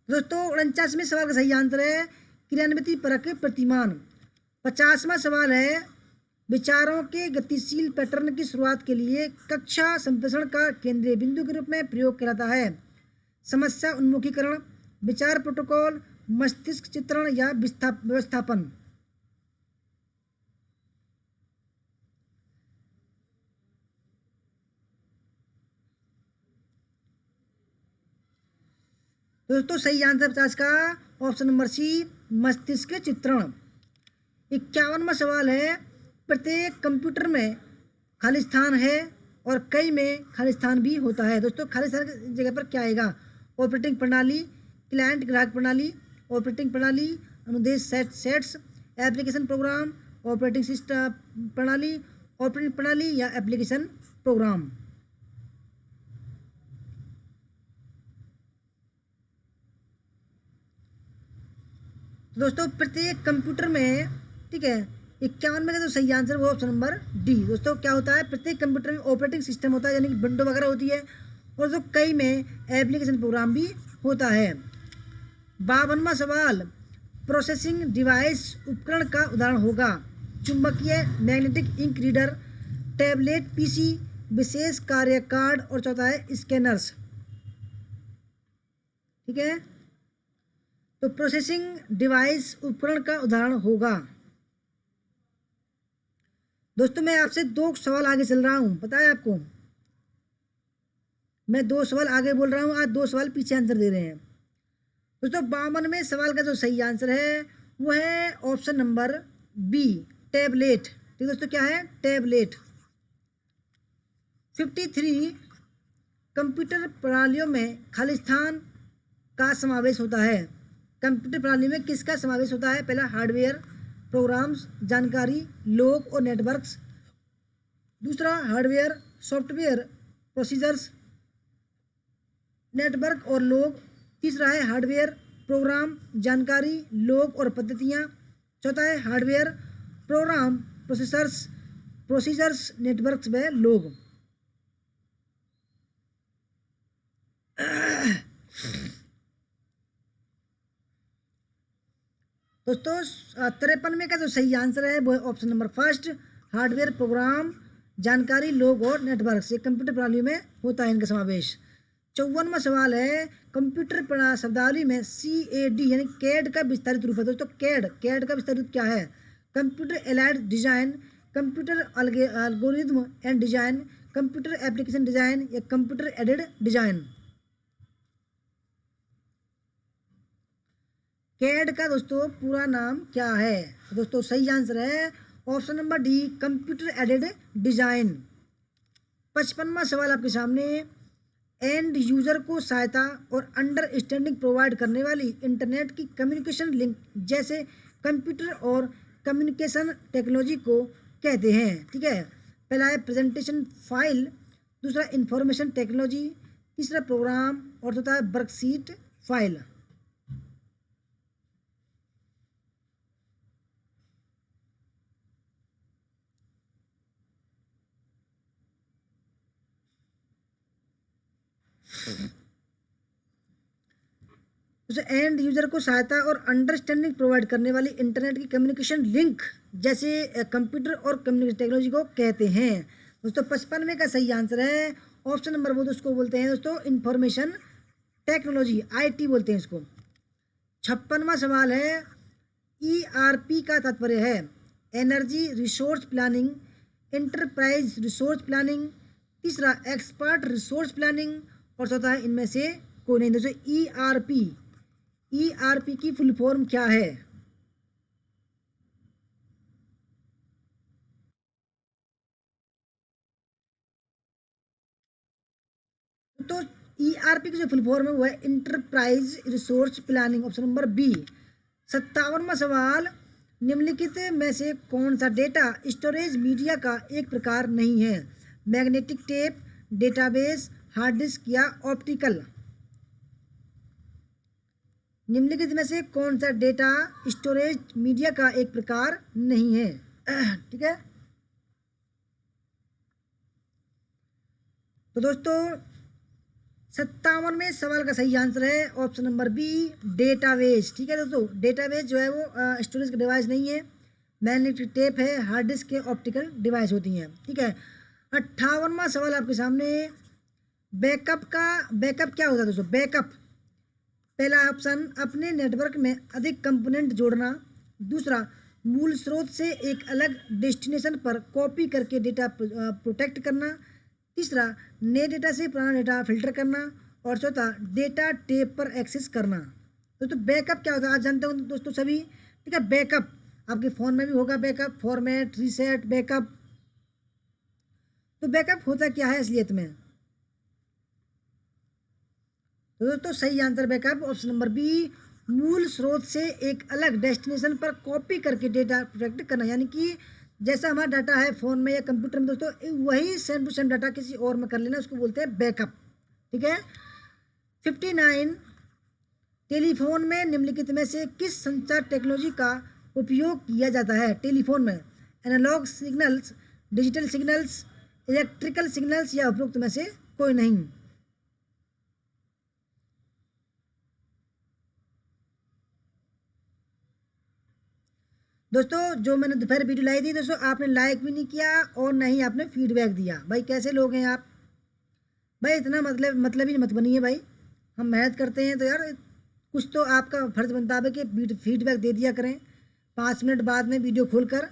दोस्तों 49वें सवाल का सही आंसर है क्रियान्विति परक प्रतिमान। 50वां सवाल है विचारों के गतिशील पैटर्न की शुरुआत के लिए कक्षा संप्रेषण का केंद्रीय बिंदु के रूप में प्रयोग किया जाता है। समस्या उन्मुखीकरण, विचार प्रोटोकॉल, मस्तिष्क चित्रण या व्यवस्थापन। दोस्तों सही आंसर 50 का ऑप्शन नंबर सी, मस्तिष्क चित्रण। 51वां सवाल है, प्रत्येक कंप्यूटर में खाली स्थान है और कई में खाली स्थान भी होता है। दोस्तों खाली स्थान की जगह पर क्या आएगा? ऑपरेटिंग प्रणाली, क्लाइंट ग्राहक प्रणाली, ऑपरेटिंग प्रणाली, अनुदेश sets, application program, operating system प्रणाली, ऑपरेटिंग प्रणाली या एप्लीकेशन प्रोग्राम। तो दोस्तों प्रत्येक कंप्यूटर में, ठीक है, 51 में का जो सही आंसर वो ऑप्शन नंबर डी। दोस्तों क्या होता है, प्रत्येक कंप्यूटर में ऑपरेटिंग सिस्टम होता है यानी कि विंडो वगैरह होती है, और जो कई में एप्लीकेशन प्रोग्राम भी होता है। 52वां सवाल, प्रोसेसिंग डिवाइस उपकरण का उदाहरण होगा? चुंबकीय magnetic ink reader, tablet PC, विशेष कार्य कार्ड, और चौथा है स्कैनर्स। ठीक है, तो प्रोसेसिंग डिवाइस उपकरण का उदाहरण होगा। दोस्तों मैं आपसे 2 सवाल आगे चल रहा हूं, पता है आपको, मैं 2 सवाल आगे बोल रहा हूं, आज 2 सवाल पीछे आंसर दे रहे हैं। दोस्तों 52वें सवाल का जो सही आंसर है वो है ऑप्शन नंबर बी, टैबलेट। ठीक दोस्तों, क्या है? टैबलेट। 53, कंप्यूटर प्रणालियों में खाली स्थान का समावेश होता है। कंप्यूटर प्रणाली में किसका समावेश होता है? पहला हार्डवेयर, प्रोग्राम्स, जानकारी, लोग और नेटवर्क्स। दूसरा हार्डवेयर, सॉफ्टवेयर, प्रोसीजर्स, नेटवर्क और लोग। तीसरा है हार्डवेयर, प्रोग्राम, जानकारी, लोग और पद्धतियाँ। चौथा है हार्डवेयर, प्रोग्राम, प्रोसीजर्स, नेटवर्क्स व लोग। दोस्तों 53 का जो सही आंसर है वो है option number first, hardware, program, जानकारी, लोग और नेटवर्क से कंप्यूटर प्रणाली में होता है इनका समावेश। 54वां सवाल है, कंप्यूटर शब्दावली में CAD यानी कैड का विस्तारित रूप है। दोस्तों कैड का विस्तारित क्या है? Computer allied design, computer algorithm and design, computer application design या कंप्यूटर एडेड डिजाइन। कैड का दोस्तों पूरा नाम क्या है? दोस्तों सही आंसर है option number D, computer aided design. 55वां सवाल आपके सामने, एंड यूजर को सहायता और अंडरस्टैंडिंग प्रोवाइड करने वाली इंटरनेट की कम्युनिकेशन लिंक जैसे कंप्यूटर और कम्युनिकेशन टेक्नोलॉजी को कहते हैं। ठीक है, पहला है प्रेजेंटेशन फाइल, दूसरा इंफॉर्मेशन टेक्नोलॉजी, तीसरा प्रोग्राम और चौथा है वर्कशीट फाइल। उसे एंड यूजर को सहायता और अंडरस्टैंडिंग प्रोवाइड करने वाली इंटरनेट की कम्युनिकेशन लिंक जैसे कंप्यूटर और कम्युनिकेशन टेक्नोलॉजी को कहते हैं। दोस्तों 55 का सही आंसर है ऑप्शन नंबर वो, उसको बोलते हैं दोस्तों इंफॉर्मेशन टेक्नोलॉजी, IT बोलते हैं इसको। 56वां सवाल है, ERP का तात्पर्य है energy resource planning, enterprise resource planning, तीसरा एक्सपर्ट रिसोर्स प्लानिंग और चौथा है इनमें से कोई नहीं। दोस्तों ERP की फुल फॉर्म क्या है? तो ERP की जो फुल फॉर्म है वो है enterprise resource planning, option number B. 57वां सवाल, निम्नलिखित में से कौन सा डेटा स्टोरेज मीडिया का एक प्रकार नहीं है? Magnetic tape, database, hard disk या ऑप्टिकल। निम्नलिखित में से कौन सा डेटा स्टोरेज मीडिया का एक प्रकार नहीं है? ठीक है, तो दोस्तों 57वें सवाल का सही आंसर है ऑप्शन नंबर बी, डेटाबेस। ठीक है दोस्तों, डेटाबेस जो है वो स्टोरेज का डिवाइस नहीं है, मैग्नेटिक टेप है, हार्ड डिस्क के ऑप्टिकल डिवाइस होती हैं। ठीक है, 58वां सवाल आपके सामने, बैकअप क्या होता है दोस्तों? बैकअप, पहला ऑप्शन अपने नेटवर्क में अधिक कंपोनेंट जोड़ना, दूसरा मूल स्रोत से एक अलग डेस्टिनेशन पर कॉपी करके डेटा प्रोटेक्ट करना, तीसरा नए डेटा से पुराना डेटा फिल्टर करना, और चौथा डेटा टेप पर एक्सेस करना। दोस्तों बैकअप क्या होता है आज जानते हो दोस्तों सभी। ठीक है, बैकअप आपके फ़ोन में भी होगा, बैकअप, फॉर्मेट, रीसेट, बैकअप। तो बैकअप होता क्या है असलियत में? तो दोस्तों सही answer backup option number B, मूल स्रोत से एक अलग डेस्टिनेशन पर कॉपी करके डेटा प्रोटेक्ट करना, यानी कि जैसा हमारा डाटा है फ़ोन में या कंप्यूटर में दोस्तों, वही सेम टू सेम डाटा किसी और में कर लेना, उसको बोलते हैं बैकअप। ठीक है, 59, टेलीफोन में निम्नलिखित में से किस संचार टेक्नोलॉजी का उपयोग किया जाता है? टेलीफोन में analogue signals, digital signals, electrical signals, या उपरोक्त में से कोई नहीं। दोस्तों जो मैंने दोपहर वीडियो लाई थी दोस्तों, आपने लाइक भी नहीं किया और ना ही आपने फीडबैक दिया। भाई कैसे लोग हैं आप? भाई इतना मतलब ही मत बनिए भाई। हम मेहनत करते हैं तो यार कुछ तो आपका फर्ज बनता है कि फीडबैक दे दिया करें 5 मिनट बाद में वीडियो खोल कर।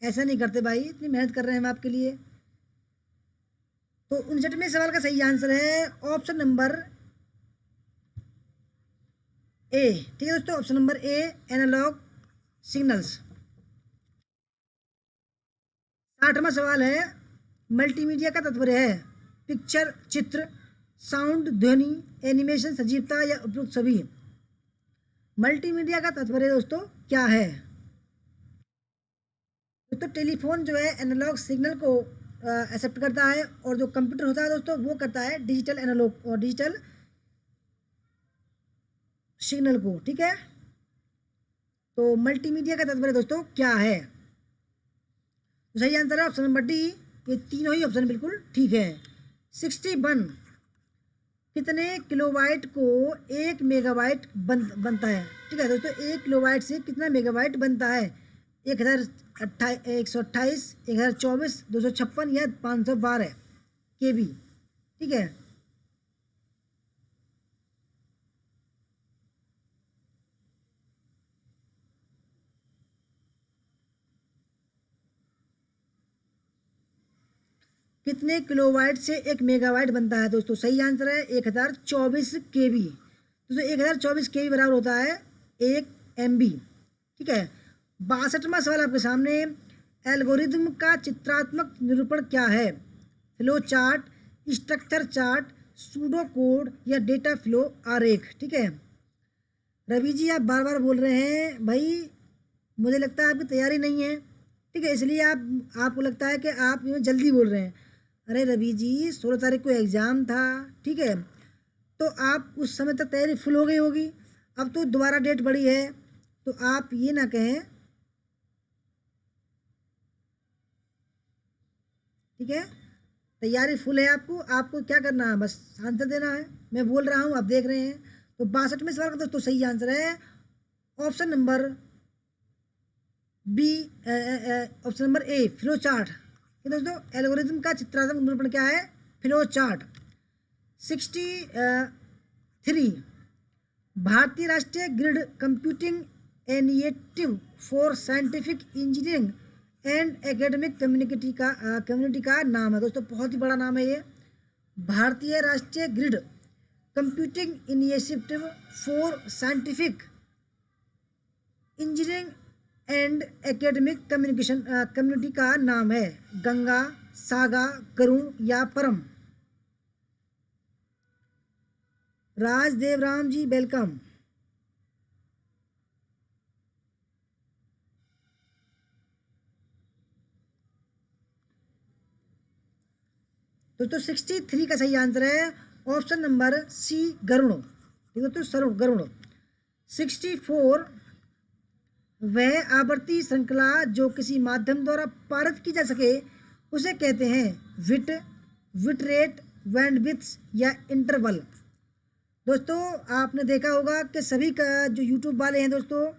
ऐसा नहीं करते भाई, इतनी मेहनत कर रहे हैं हम आपके लिए। तो 59वें सवाल का सही आंसर है ऑप्शन नंबर ए। ठीक है दोस्तों, option number A, analogue signals. 60वां सवाल है, मल्टीमीडिया का तात्पर्य है पिक्चर, चित्र, साउंड, ध्वनि, एनिमेशन, सजीवता, या उपयुक्त सभी। मल्टीमीडिया का तात्पर्य दोस्तों क्या है? दोस्तों टेलीफोन जो है एनालॉग सिग्नल को एक्सेप्ट करता है, और जो कंप्यूटर होता है दोस्तों वो करता है डिजिटल एनालॉग और डिजिटल सिग्नल को। ठीक है, तो मल्टीमीडिया का तात्पर्य दोस्तों क्या है? तो सही आंसर है ऑप्शन नंबर डी, ये तीनों ही ऑप्शन बिल्कुल ठीक है। 61, कितने किलोवाइट को 1 मेगावाइट बनता है? ठीक है दोस्तों, 1 किलोवाइट से कितना मेगावाइट बनता है? 1,128, 1,024, 256, या 512 KB। ठीक है, कितने किलोवाट से 1 मेगावाट बनता है दोस्तों? सही आंसर है 1,024 KB। दोस्तों 1,024 KB बराबर होता है 1 MB। ठीक है, 62वां सवाल आपके सामने, एल्गोरिदम का चित्रात्मक निरूपण क्या है? Flow chart, structure chart, pseudo code, या डेटा फ्लो आरेख। ठीक है, रवि जी आप बार बार बोल रहे हैं भाई, मुझे लगता है आपकी तैयारी नहीं है। ठीक है, इसलिए आपको लगता है कि आप जल्दी बोल रहे हैं। अरे रवि जी 16 तारीख को एग्ज़ाम था। ठीक है, तो आप उस समय तक तैयारी फुल हो गई होगी। अब तो दोबारा डेट बढ़ी है, तो आप ये ना कहें। ठीक है, तैयारी फुल है, आपको क्या करना है, बस आंसर देना है। मैं बोल रहा हूँ, आप देख रहे हैं। तो 62वें सवाल का दोस्तों सही आंसर है option number B, option number A, flow chart. दोस्तों एल्गोरिथम का चित्रात्मक निरूपण क्या है? Flow chart. 63, भारतीय राष्ट्रीय grid computing initiative for scientific engineering and academic community का नाम है। दोस्तों बहुत ही बड़ा नाम है ये, भारतीय राष्ट्रीय grid computing initiative for scientific engineering and academic community का नाम है। गंगा, सागा, करुण, या परम। राजदेव राम जी वेलकम। दोस्तों 63 का सही आंसर है ऑप्शन नंबर सी, गरुण। ठीक है दोस्तों, गरुण। 64, वह आवर्ती श्रृंखला जो किसी माध्यम द्वारा पारित की जा सके उसे कहते हैं विट, विट रेट, बैंडविड्थ, या इंटरवल। दोस्तों आपने देखा होगा कि सभी का जो यूट्यूब वाले हैं दोस्तों,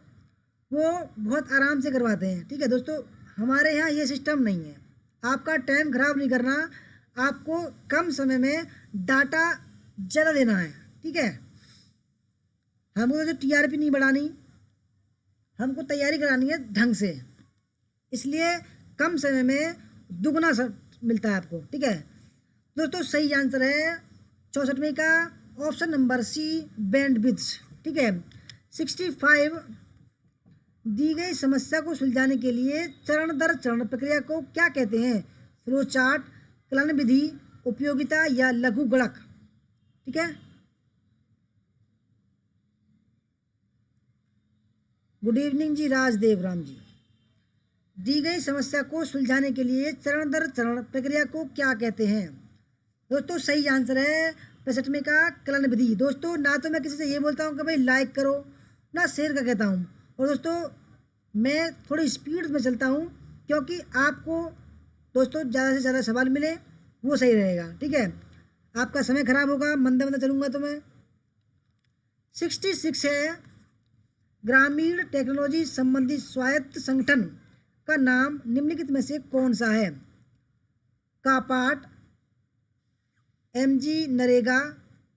वो बहुत आराम से करवाते हैं। ठीक है दोस्तों, हमारे यहाँ ये सिस्टम नहीं है। आपका टाइम खराब नहीं करना, आपको कम समय में डाटा ज़्यादा देना है। ठीक है, हमको तो टीआरपी नहीं बढ़ानी, हमको तैयारी करानी है ढंग से, इसलिए कम समय में दुगना सब मिलता है आपको। ठीक है दोस्तों, सही आंसर है 64वें का option number C, bandwidth. ठीक है, 65, दी गई समस्या को सुलझाने के लिए चरण दर चरण प्रक्रिया को क्या कहते हैं? फ्लो चार्ट, कलन विधि, उपयोगिता या लघु गणक। ठीक है, गुड इवनिंग जी राजदेव राम जी। दी गई समस्या को सुलझाने के लिए चरण दर चरण प्रक्रिया को क्या कहते हैं? दोस्तों सही आंसर है 65 का कलन विधि। दोस्तों ना तो मैं किसी से ये बोलता हूँ कि भाई लाइक करो, ना शेयर का कहता हूँ। और दोस्तों मैं थोड़ी स्पीड में चलता हूँ, क्योंकि आपको दोस्तों ज़्यादा से ज़्यादा सवाल मिले वो सही रहेगा। ठीक है, आपका समय खराब होगा, मंदा मंदा चलूँगा तो मैं। 66 है, ग्रामीण टेक्नोलॉजी संबंधी स्वायत्त संगठन का नाम निम्नलिखित में से कौन सा है? कापाट, एमजी नरेगा,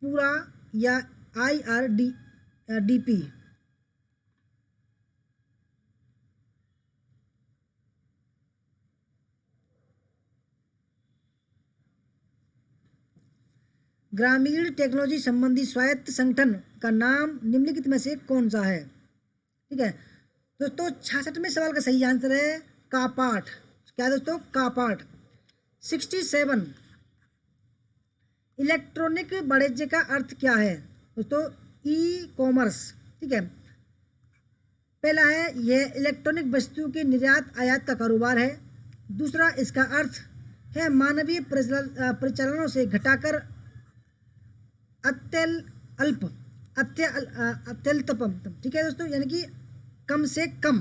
पूरा या IRDP। ग्रामीण टेक्नोलॉजी संबंधी स्वायत्त संगठन का नाम निम्नलिखित में से कौन सा है? ठीक है दोस्तों, 66वें सवाल का सही आंसर है कापाट। क्या दोस्तों? कापाट। 67, इलेक्ट्रॉनिक वाणिज्य का अर्थ क्या है? दोस्तों ई कॉमर्स। ठीक है, पहला है यह इलेक्ट्रॉनिक वस्तु के निर्यात आयात का कारोबार है। दूसरा, इसका अर्थ है मानवीय परिचालनों से घटाकर अत्यल अल्प अत्यल्पतम। ठीक है दोस्तों, यानी कि कम से कम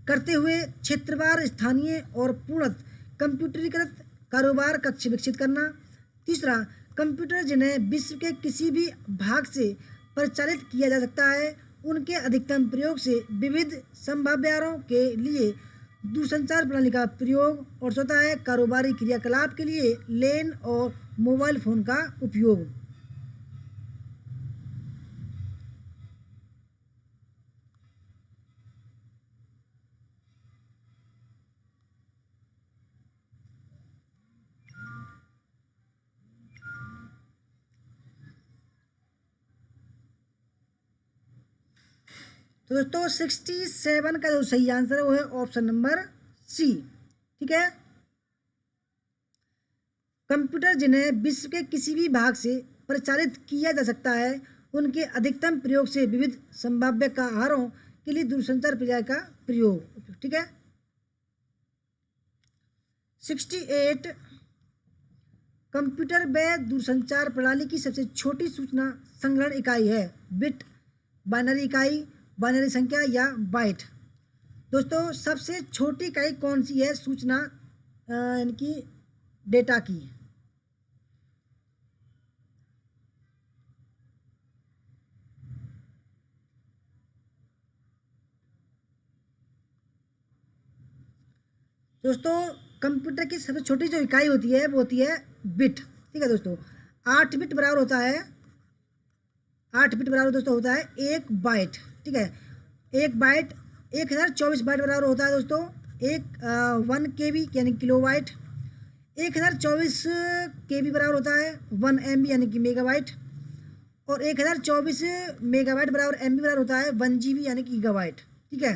करते हुए क्षेत्रवार स्थानीय और पूर्णत कंप्यूटरीकृत कारोबार कक्ष विकसित करना। तीसरा, कंप्यूटर जिन्हें विश्व के किसी भी भाग से परिचालित किया जा सकता है, उनके अधिकतम प्रयोग से विविध संभाव्यताओं के लिए दूरसंचार प्रणाली का प्रयोग। और चौथा है कारोबारी क्रियाकलाप के लिए लैन और मोबाइल फोन का उपयोग। तो दोस्तों 67 का जो सही आंसर है वो है ऑप्शन नंबर सी। ठीक है, कंप्यूटर जिन्हें विश्व के किसी भी भाग से परिचालित किया जा सकता है, उनके अधिकतम प्रयोग से विविध संभाव्य कारों के लिए दूरसंचार प्रणाली का प्रयोग। ठीक है, 68, कंप्यूटर व दूरसंचार प्रणाली की सबसे छोटी सूचना संग्रहण इकाई है? बिट, बाइनरी इकाई, बाइनरी संख्या या बाइट। दोस्तों सबसे छोटी इकाई कौन सी है सूचना यानी कि डेटा की? दोस्तों कंप्यूटर की सबसे छोटी जो इकाई होती है वो होती है बिट। ठीक है दोस्तों, 8 बिट बराबर होता है, 8 बिट बराबर दोस्तों होता है 1 बाइट। ठीक है, 1 बाइट 1024 बाइट बराबर होता है दोस्तों 1 KB यानी किलो बाइट। 1024 KB बराबर होता है 1 MB यानी कि मेगाबाइट। और 1024 मेगाबाइट बराबर MB बराबर होता है 1 GB यानी कि गीगाबाइट। ठीक है,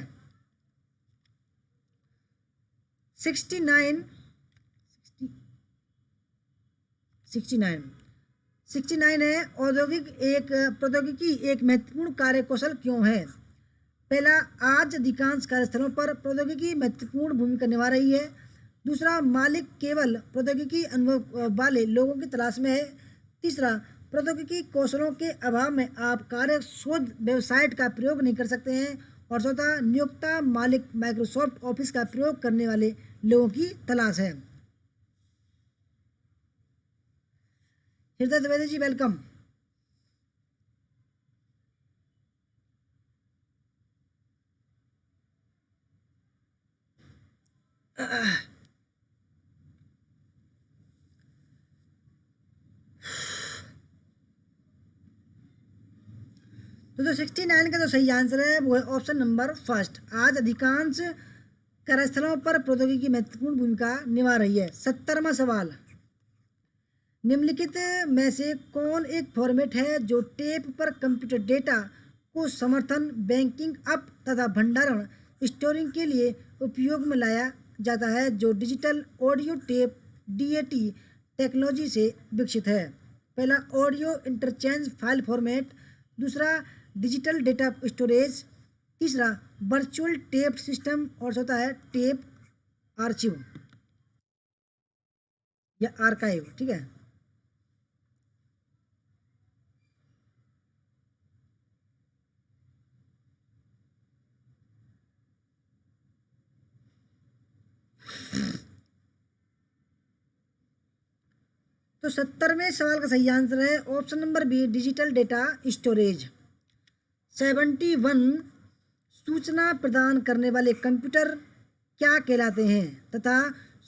69 69 69 है, औद्योगिक एक प्रौद्योगिकी एक महत्वपूर्ण कार्य कौशल क्यों है? पहला, आज अधिकांश कार्यस्थलों पर प्रौद्योगिकी महत्वपूर्ण भूमिका निभा रही है। दूसरा, मालिक केवल प्रौद्योगिकी अनुभव वाले लोगों की तलाश में है। तीसरा, प्रौद्योगिकी कौशलों के अभाव में आप कार्य शोध वेबसाइट का प्रयोग नहीं कर सकते हैं। और चौथा, नियोक्ता मालिक माइक्रोसॉफ्ट ऑफिस का प्रयोग करने वाले लोगों की तलाश है। हृदय द्विवेदी जी वेलकम। तो जो 69 का जो सही आंसर है वो है ऑप्शन नंबर फर्स्ट। आज अधिकांश कार्यस्थलों पर प्रौद्योगिकी की महत्वपूर्ण भूमिका निभा रही है। 70वां सवाल, निम्नलिखित में से कौन एक फॉर्मेट है जो टेप पर कंप्यूटर डेटा को समर्थन, बैंकिंग अप तथा भंडारण, स्टोरिंग के लिए उपयोग में लाया जाता है, जो digital audio tape DAT technology से विकसित है। पहला ऑडियो इंटरचेंज फाइल फॉर्मेट, दूसरा डिजिटल डेटा स्टोरेज, तीसरा वर्चुअल टेप सिस्टम और चौथा है टेप आर्चिव या आर्काइव। ठीक है, तो 70वें सवाल का सही आंसर है option number B, digital data storage. 71, सूचना प्रदान करने वाले कंप्यूटर क्या कहलाते हैं तथा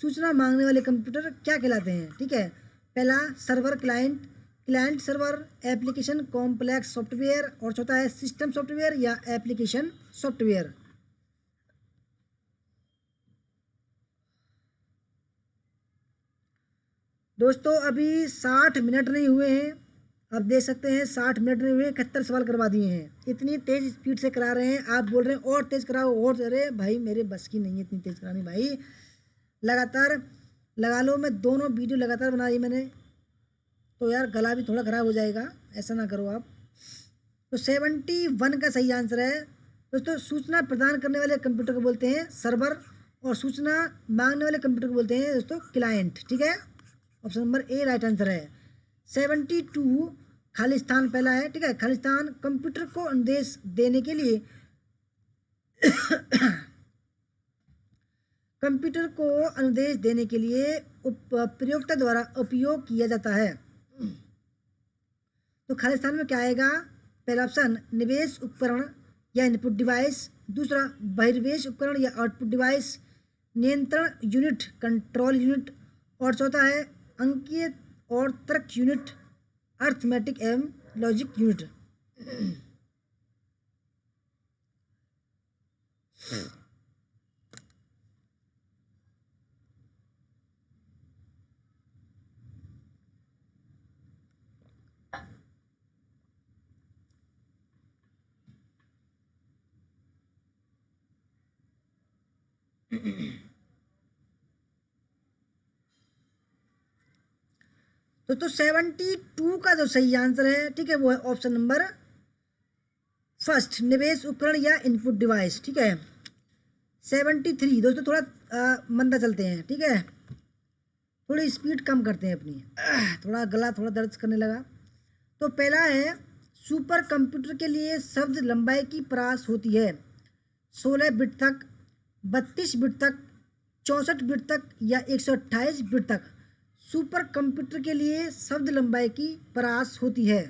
सूचना मांगने वाले कंप्यूटर क्या कहलाते हैं। ठीक है, पहला server client, client server, application complex software और चौथा है सिस्टम सॉफ्टवेयर या एप्लीकेशन सॉफ्टवेयर। दोस्तों अभी 60 मिनट नहीं हुए हैं, आप देख सकते हैं 60 मिनट नहीं हुए, 71 सवाल करवा दिए हैं। इतनी तेज स्पीड से करा रहे हैं, आप बोल रहे हैं और तेज कराओ और। अरे भाई मेरे बस की नहीं है इतनी तेज करानी भाई, लगातार लगा लो। मैं दोनों वीडियो लगातार बनाई मैंने, तो यार गला भी थोड़ा ख़राब हो जाएगा, ऐसा ना करो आप। तो 71 का सही आंसर है दोस्तों, सूचना प्रदान करने वाले कंप्यूटर को बोलते हैं सर्वर और सूचना मांगने वाले कंप्यूटर को बोलते हैं दोस्तों क्लाइंट। ठीक है, ऑप्शन नंबर ए राइट आंसर है। 72, खालिस्तान पहला है। ठीक है, खालिस्तान कंप्यूटर को अनुदेश देने के लिए कंप्यूटर को अनुदेश देने के लिए प्रयोगता द्वारा उपयोग किया जाता है। तो खालिस्तान में क्या आएगा, पहला ऑप्शन निवेश उपकरण या इनपुट डिवाइस, दूसरा बहिर्वेश उपकरण या आउटपुट डिवाइस, नियंत्रण यूनिट कंट्रोल यूनिट और चौथा है अंकीय और तर्क यूनिट, अर्थमेटिक एवं लॉजिक यूनिट। तो 72 का जो सही आंसर है, ठीक है, वो है ऑप्शन नंबर फर्स्ट, निवेश उपकरण या इनपुट डिवाइस। ठीक है, 73 दोस्तों थोड़ा मंदा चलते हैं। ठीक है, थोड़ी स्पीड कम करते हैं अपनी, थोड़ा गला थोड़ा दर्द करने लगा। तो पहला है, सुपर कंप्यूटर के लिए शब्द लंबाई की परास होती है 16 बिट तक, 32 बिट तक, 64 बिट तक या 128 बिट तक। सुपर कंप्यूटर के लिए शब्द लंबाई की परास होती है।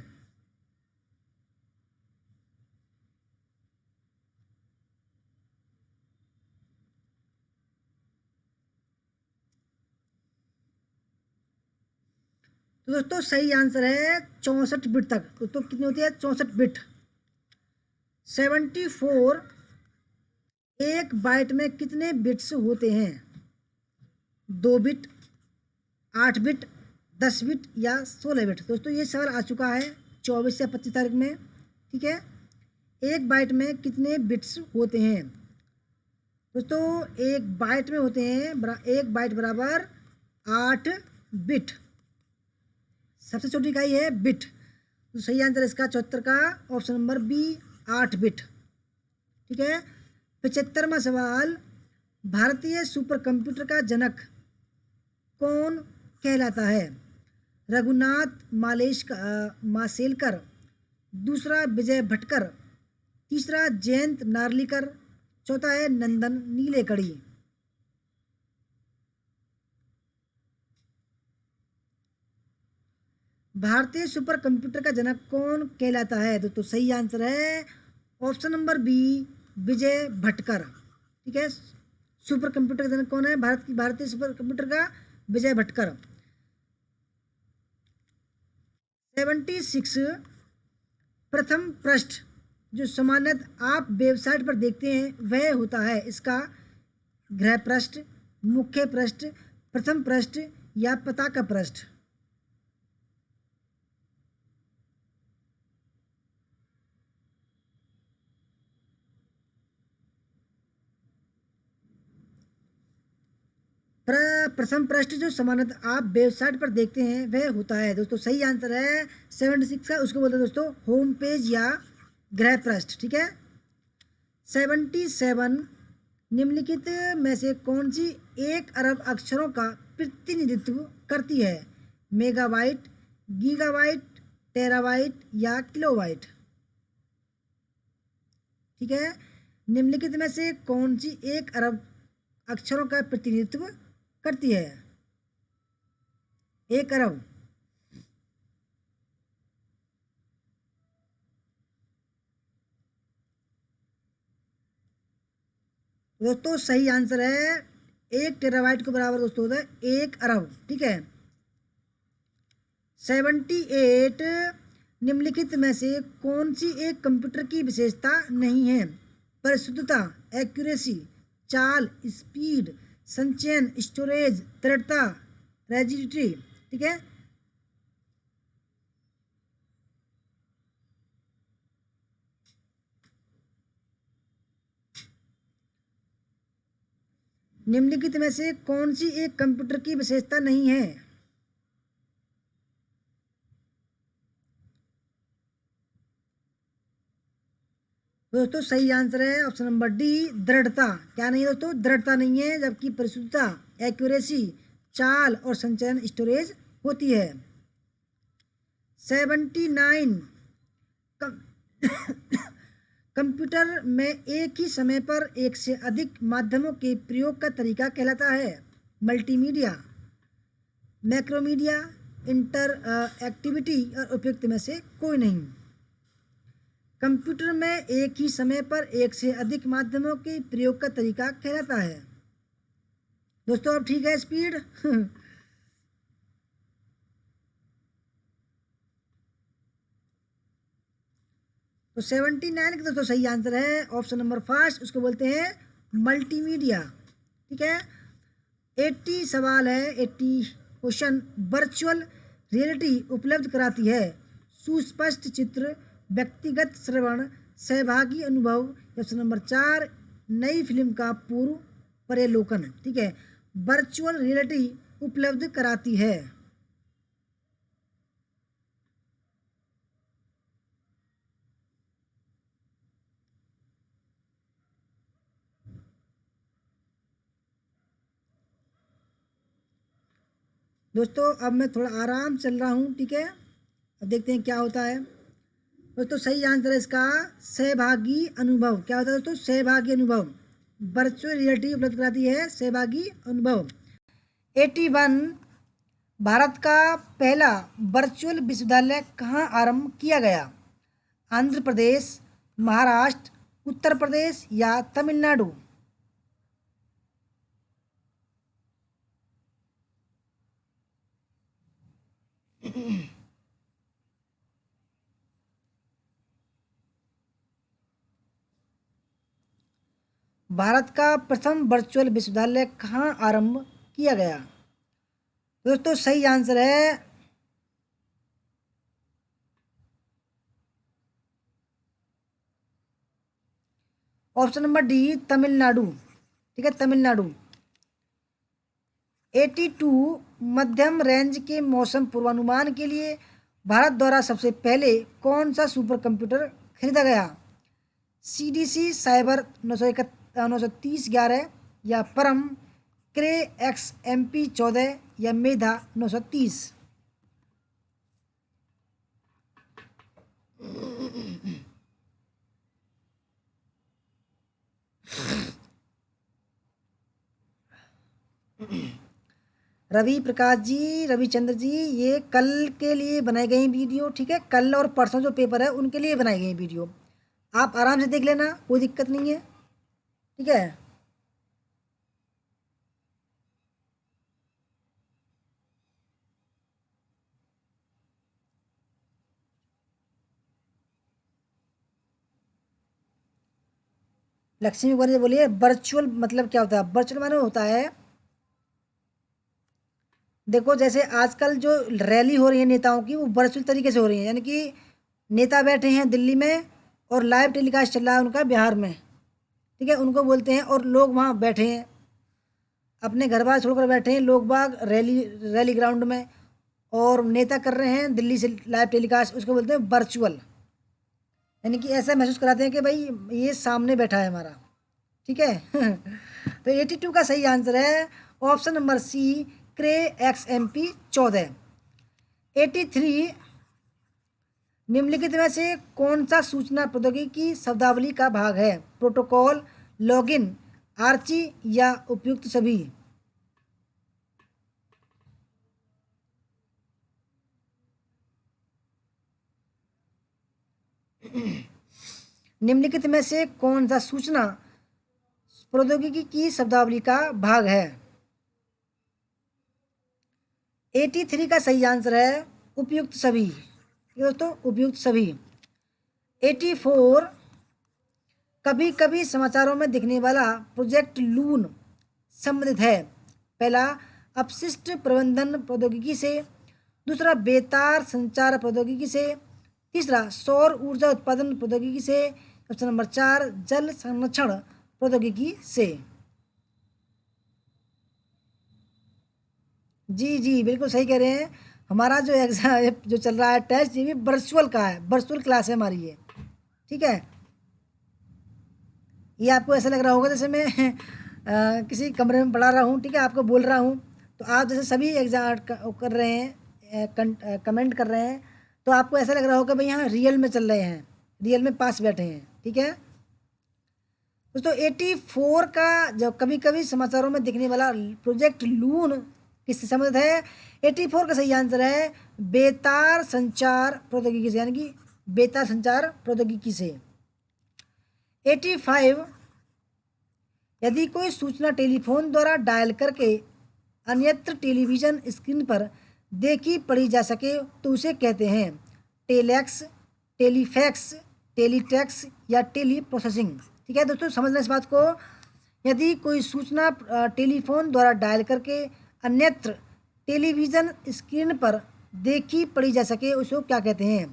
तो दोस्तों सही आंसर है 64 बिट तक। दोस्तों कितनी होती है, 64 बिट। 74, एक बाइट में कितने बिट्स होते हैं, 2 बिट, 8 बिट, 10 बिट या 16 बिट। दोस्तों ये सवाल आ चुका है 24 या 25 तारीख में। ठीक है, एक बाइट में कितने बिट्स होते हैं दोस्तों, एक बाइट में होते हैं एक बाइट बराबर 8 बिट, सबसे छोटी इकाई है बिट। तो सही आंसर इसका 74 का ऑप्शन नंबर बी, 8 बिट। ठीक है, 75वां सवाल, भारतीय सुपर कंप्यूटर का जनक कौन कहलाता है, रघुनाथ माशेलकर, दूसरा विजय भटकर, तीसरा जयंत नार्लिकर, चौथा है नंदन नीलेकणी। भारतीय सुपर कंप्यूटर का जनक कौन कहलाता है, तो सही आंसर है option number B, Vijay Bhatkar. ठीक है, सुपर कंप्यूटर का जनक कौन है, भारतीय सुपर कंप्यूटर का विजय भटकर। 76, प्रथम पृष्ठ जो सामान्यतः आप वेबसाइट पर देखते हैं वह होता है इसका गृह पृष्ठ, मुख्य पृष्ठ, प्रथम पृष्ठ या पताका पृष्ठ। प्रथम पृष्ठ जो सामान्यतः आप वेबसाइट पर देखते हैं वह होता है दोस्तों। सही आंसर है 76 का, उसको बोलते हैं दोस्तों होम पेज या गृह पृष्ठ। ठीक है। 77, निम्नलिखित में से कौन सी 1 अरब अक्षरों का प्रतिनिधित्व करती है? मेगाबाइट, गीगाबाइट, टेराबाइट या किलोबाइट। ठीक है। निम्नलिखित में से कौन सी 1 अरब अक्षरों का प्रतिनिधित्व करती है? 1 अरब। दोस्तों सही आंसर है 1 टेराबाइट के बराबर दोस्तों होता है 1 अरब। ठीक है। 78, निम्नलिखित में से कौन सी एक कंप्यूटर की विशेषता नहीं है? परिशुद्धता, एक्यूरेसी, चाल, स्पीड, संचयन, स्टोरेज, दृढ़ता, रेजिडिटी। ठीक है। निम्नलिखित में से कौन सी एक कंप्यूटर की विशेषता नहीं है? दोस्तों सही आंसर है ऑप्शन नंबर डी, दृढ़ता। क्या नहीं है दोस्तों? दृढ़ता नहीं है, जबकि परिशुद्धता, एक्यूरेसी, चाल और संचयन स्टोरेज होती है। 79, कंप्यूटर में एक ही समय पर एक से अधिक माध्यमों के प्रयोग का तरीका कहलाता है? मल्टीमीडिया, मैक्रोमीडिया, इंटर एक्टिविटी और उपयुक्त में से कोई नहीं। कंप्यूटर में एक ही समय पर एक से अधिक माध्यमों के प्रयोग का तरीका कहलाता है। दोस्तों अब ठीक है स्पीड। तो 79 का दोस्तों सही आंसर है ऑप्शन नंबर फर्स्ट, उसको बोलते हैं मल्टीमीडिया। ठीक है। 80 सवाल है, 80 क्वेश्चन। वर्चुअल रियलिटी उपलब्ध कराती है सुस्पष्ट चित्र, व्यक्तिगत श्रवण, सहभागी अनुभव। ऑप्शन नंबर 4, नई फिल्म का पूर्व पर्यलोकन। ठीक है। वर्चुअल रियलिटी उपलब्ध कराती है। दोस्तों अब मैं थोड़ा आराम चल रहा हूँ। ठीक है। अब देखते हैं क्या होता है। दोस्तों सही आंसर है इसका सहभागी अनुभव। क्या होता है दोस्तों? सहभागी अनुभव। वर्चुअल रियलिटी उपलब्ध कराती है सहभागी अनुभव। 81, भारत का पहला वर्चुअल विश्वविद्यालय कहाँ आरंभ किया गया? आंध्र प्रदेश, महाराष्ट्र, उत्तर प्रदेश या तमिलनाडु। भारत का प्रथम वर्चुअल विश्वविद्यालय कहाँ आरंभ किया गया? दोस्तों सही आंसर है ऑप्शन नंबर डी, तमिलनाडु। ठीक है, तमिलनाडु। 82, मध्यम रेंज के मौसम पूर्वानुमान के लिए भारत द्वारा सबसे पहले कौन सा सुपर कंप्यूटर खरीदा गया? CDC साइबर 930 11 या परम, क्रे XMP 14 या मेधा 930। रवि प्रकाश जी, रविचंद्र जी, ये कल के लिए बनाई गई वीडियो। ठीक है, कल और परसों जो पेपर है उनके लिए बनाई गई वीडियो। आप आराम से देख लेना, कोई दिक्कत नहीं है। ठीक है। लक्ष्मी कुमार जी बोलिए, वर्चुअल मतलब क्या होता है? वर्चुअल माने होता है, देखो जैसे आजकल जो रैली हो रही है नेताओं की, वो वर्चुअल तरीके से हो रही है, यानी कि नेता बैठे हैं दिल्ली में और लाइव टेलीकास्ट चल रहा है उनका बिहार में, ठीक है, उनको बोलते हैं, और लोग वहाँ बैठे हैं, अपने घर बार छोड़कर बैठे हैं लोग बाग रैली रैली ग्राउंड में, और नेता कर रहे हैं दिल्ली से लाइव टेलीकास्ट, उसको बोलते हैं वर्चुअल। यानी कि ऐसा महसूस कराते हैं कि भाई ये सामने बैठा है हमारा, ठीक है। तो 82 का सही आंसर है ऑप्शन नंबर सी, क्रे XMP 14। 83, निम्नलिखित में से कौन सा सूचना प्रौद्योगिकी शब्दावली का भाग है? प्रोटोकॉल, लॉगिन, आर्ची या उपयुक्त सभी? निम्नलिखित में से कौन सा सूचना प्रौद्योगिकी की शब्दावली का भाग है? 83 का सही आंसर है उपयुक्त सभी, ये दोस्तों उपयुक्त सभी। 84, कभी कभी समाचारों में दिखने वाला प्रोजेक्ट लून संबंधित है? पहला, अपशिष्ट प्रबंधन प्रौद्योगिकी से, दूसरा बेतार संचार प्रौद्योगिकी से, तीसरा सौर ऊर्जा उत्पादन प्रौद्योगिकी से, ऑप्शन नंबर 4 जल संरक्षण प्रौद्योगिकी से। जी जी बिल्कुल सही कह रहे हैं। हमारा जो एग्जाम जो चल रहा है टेस्ट, ये भी वर्चुअल का है, वर्चुअल क्लास है हमारी ये, ठीक है। ये आपको ऐसा लग रहा होगा जैसे मैं किसी कमरे में पढ़ा रहा हूँ, ठीक है, आपको बोल रहा हूँ, तो आप जैसे सभी एग्जाम कर रहे हैं, कमेंट कर रहे हैं, तो आपको ऐसा लग रहा होगा भाई यहाँ रियल में चल रहे हैं, रियल में पास बैठे हैं, ठीक है। दोस्तों 84 का जो कभी कभी समाचारों में दिखने वाला प्रोजेक्ट लून किससे संबंधित है? 84 का सही आंसर है बेतार संचार प्रौद्योगिकी से, यानी कि बेतार संचार प्रौद्योगिकी से। 85, यदि कोई सूचना टेलीफोन द्वारा डायल करके अन्यत्र टेलीविजन स्क्रीन पर देखी पढ़ी जा सके तो उसे कहते हैं टेलेक्स, टेलीफैक्स, टेलीटैक्स या टेली प्रोसेसिंग, ठीक है दोस्तों, समझना इस बात को। यदि कोई सूचना टेलीफोन द्वारा डायल करके अन्यत्र टेलीविजन स्क्रीन पर देखी पढ़ी जा सके उसको क्या कहते हैं?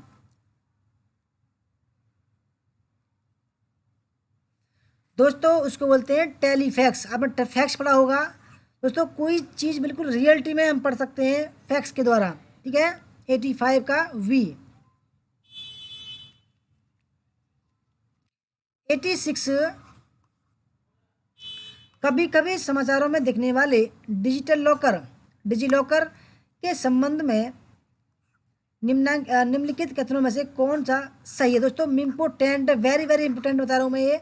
दोस्तों उसको बोलते हैं टेलीफैक्स। आपने फैक्स पढ़ा होगा दोस्तों, कोई चीज़ बिल्कुल रियलिटी में हम पढ़ सकते हैं फैक्स के द्वारा, ठीक है। 85 का वी। 86, कभी कभी समाचारों में दिखने वाले डिजिटल लॉकर, डिजी लॉकर के संबंध में निम्नलिखित कथनों में से कौन सा सही है? दोस्तों इम्पोर्टेंट, वेरी वेरी इंपॉर्टेंट बता रहा हूँ मैं ये।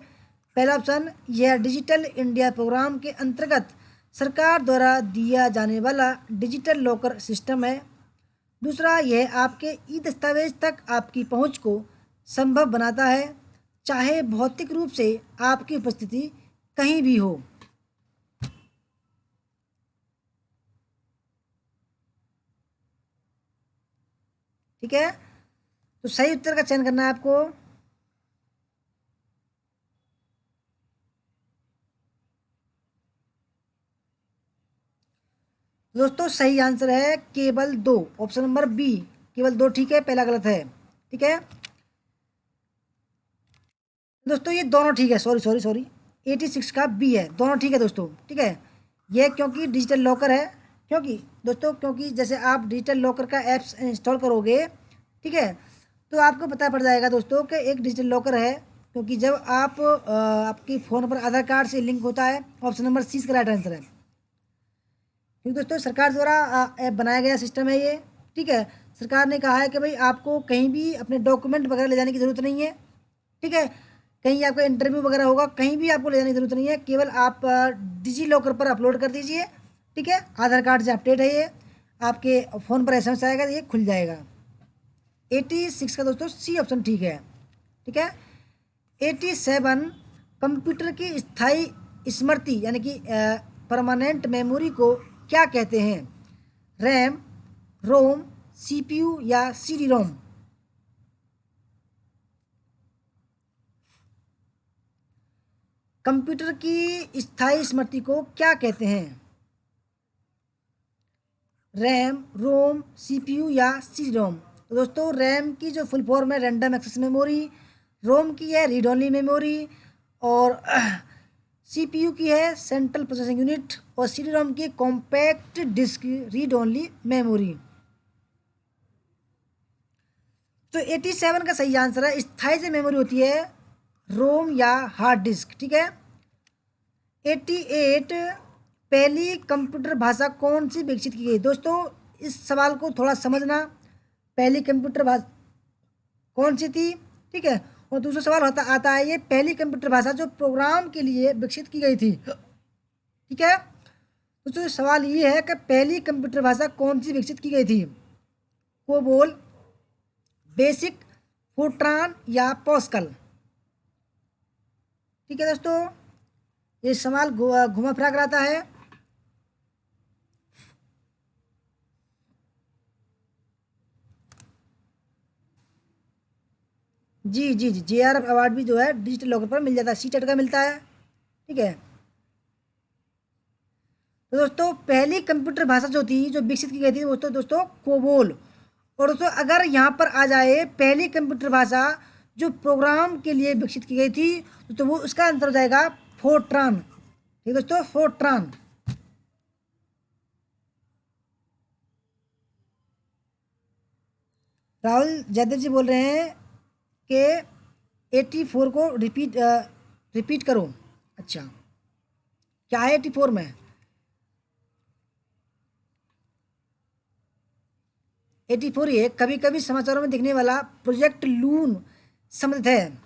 पहला ऑप्शन, यह डिजिटल इंडिया प्रोग्राम के अंतर्गत सरकार द्वारा दिया जाने वाला डिजिटल लॉकर सिस्टम है। दूसरा, यह आपके ई दस्तावेज तक आपकी पहुंच को संभव बनाता है, चाहे भौतिक रूप से आपकी उपस्थिति कहीं भी हो। ठीक है, तो सही उत्तर का चयन करना है आपको। दोस्तों सही आंसर है केवल दो, ऑप्शन नंबर बी, केवल दो, ठीक है, पहला गलत है, ठीक है। दोस्तों ये दोनों ठीक है, सॉरी सॉरी सॉरी, 86 का बी है, दोनों ठीक है दोस्तों, ठीक है। ये क्योंकि डिजिटल लॉकर है, क्योंकि दोस्तों क्योंकि जैसे आप डिजिटल लॉकर का ऐप्स इंस्टॉल करोगे, ठीक है, तो आपको पता पड़ जाएगा दोस्तों कि एक डिजिटल लॉकर है, क्योंकि जब आप आपकी फ़ोन पर आधार कार्ड से लिंक होता है, ऑप्शन नंबर सी इसका राइट आंसर है। क्योंकि दोस्तों सरकार द्वारा ऐप बनाया गया सिस्टम है ये, ठीक है। सरकार ने कहा है कि भाई आपको कहीं भी अपने डॉक्यूमेंट वगैरह ले जाने की ज़रूरत नहीं है, ठीक है। कहीं आपका इंटरव्यू वगैरह होगा, कहीं भी आपको ले जाने की ज़रूरत नहीं है, केवल आप डिजी लॉकर पर अपलोड कर दीजिए, ठीक है, आधार कार्ड से अपडेट है ये, आपके फ़ोन पर SMS आएगा, ये खुल जाएगा। 86 का दोस्तों सी ऑप्शन ठीक है, ठीक है। 87, कंप्यूटर की स्थायी स्मृति यानी कि परमानेंट मेमोरी को क्या कहते हैं? रैम, रोम, CPU या CD रोम? कंप्यूटर की स्थायी स्मृति को क्या कहते हैं? रैम, रोम, सीपीयू या सी रोम? तो दोस्तों रैम की जो फुल फॉर्म है रैंडम एक्सेस मेमोरी, रोम की है रीड ओनली मेमोरी, और सीपीयू की है सेंट्रल प्रोसेसिंग यूनिट, और सी डी रोम की compact disc read only memory. तो 87 का सही आंसर है, स्थायी जो मेमोरी होती है रोम या हार्ड डिस्क, ठीक है। 88, पहली कंप्यूटर भाषा कौन सी विकसित की गई? दोस्तों इस सवाल को थोड़ा समझना, पहली कंप्यूटर भाषा कौन सी थी, ठीक है। और दूसरा सवाल होता आता है ये पहली कंप्यूटर भाषा जो प्रोग्राम के लिए विकसित की गई थी, ठीक है। दोस्तों सवाल ये है कि पहली कंप्यूटर भाषा कौन सी विकसित की गई थी? कोबोल, बेसिक, फोर्ट्रान या पास्कल? ठीक है दोस्तों, ये सवाल घुमा फिरा कराता है। जी जी जी, JRF अवार्ड भी जो है डिजिटल लॉकर पर मिल जाता है, CTET का मिलता है, ठीक है। तो दोस्तों पहली कंप्यूटर भाषा जो थी जो विकसित की गई थी वो तो दोस्तों कोबोल। और दोस्तों अगर यहाँ पर आ जाए पहली कंप्यूटर भाषा जो प्रोग्राम के लिए विकसित की गई थी तो वो उसका आंसर हो जाएगा फोर्ट्रान, ठीक है दोस्तों, फोर्ट्रान। राहुल जयदेव जी बोल रहे हैं कि 84 को रिपीट करो। अच्छा, क्या है 84 में? 84 ये कभी कभी समाचारों में दिखने वाला प्रोजेक्ट लून सम्मिलित है।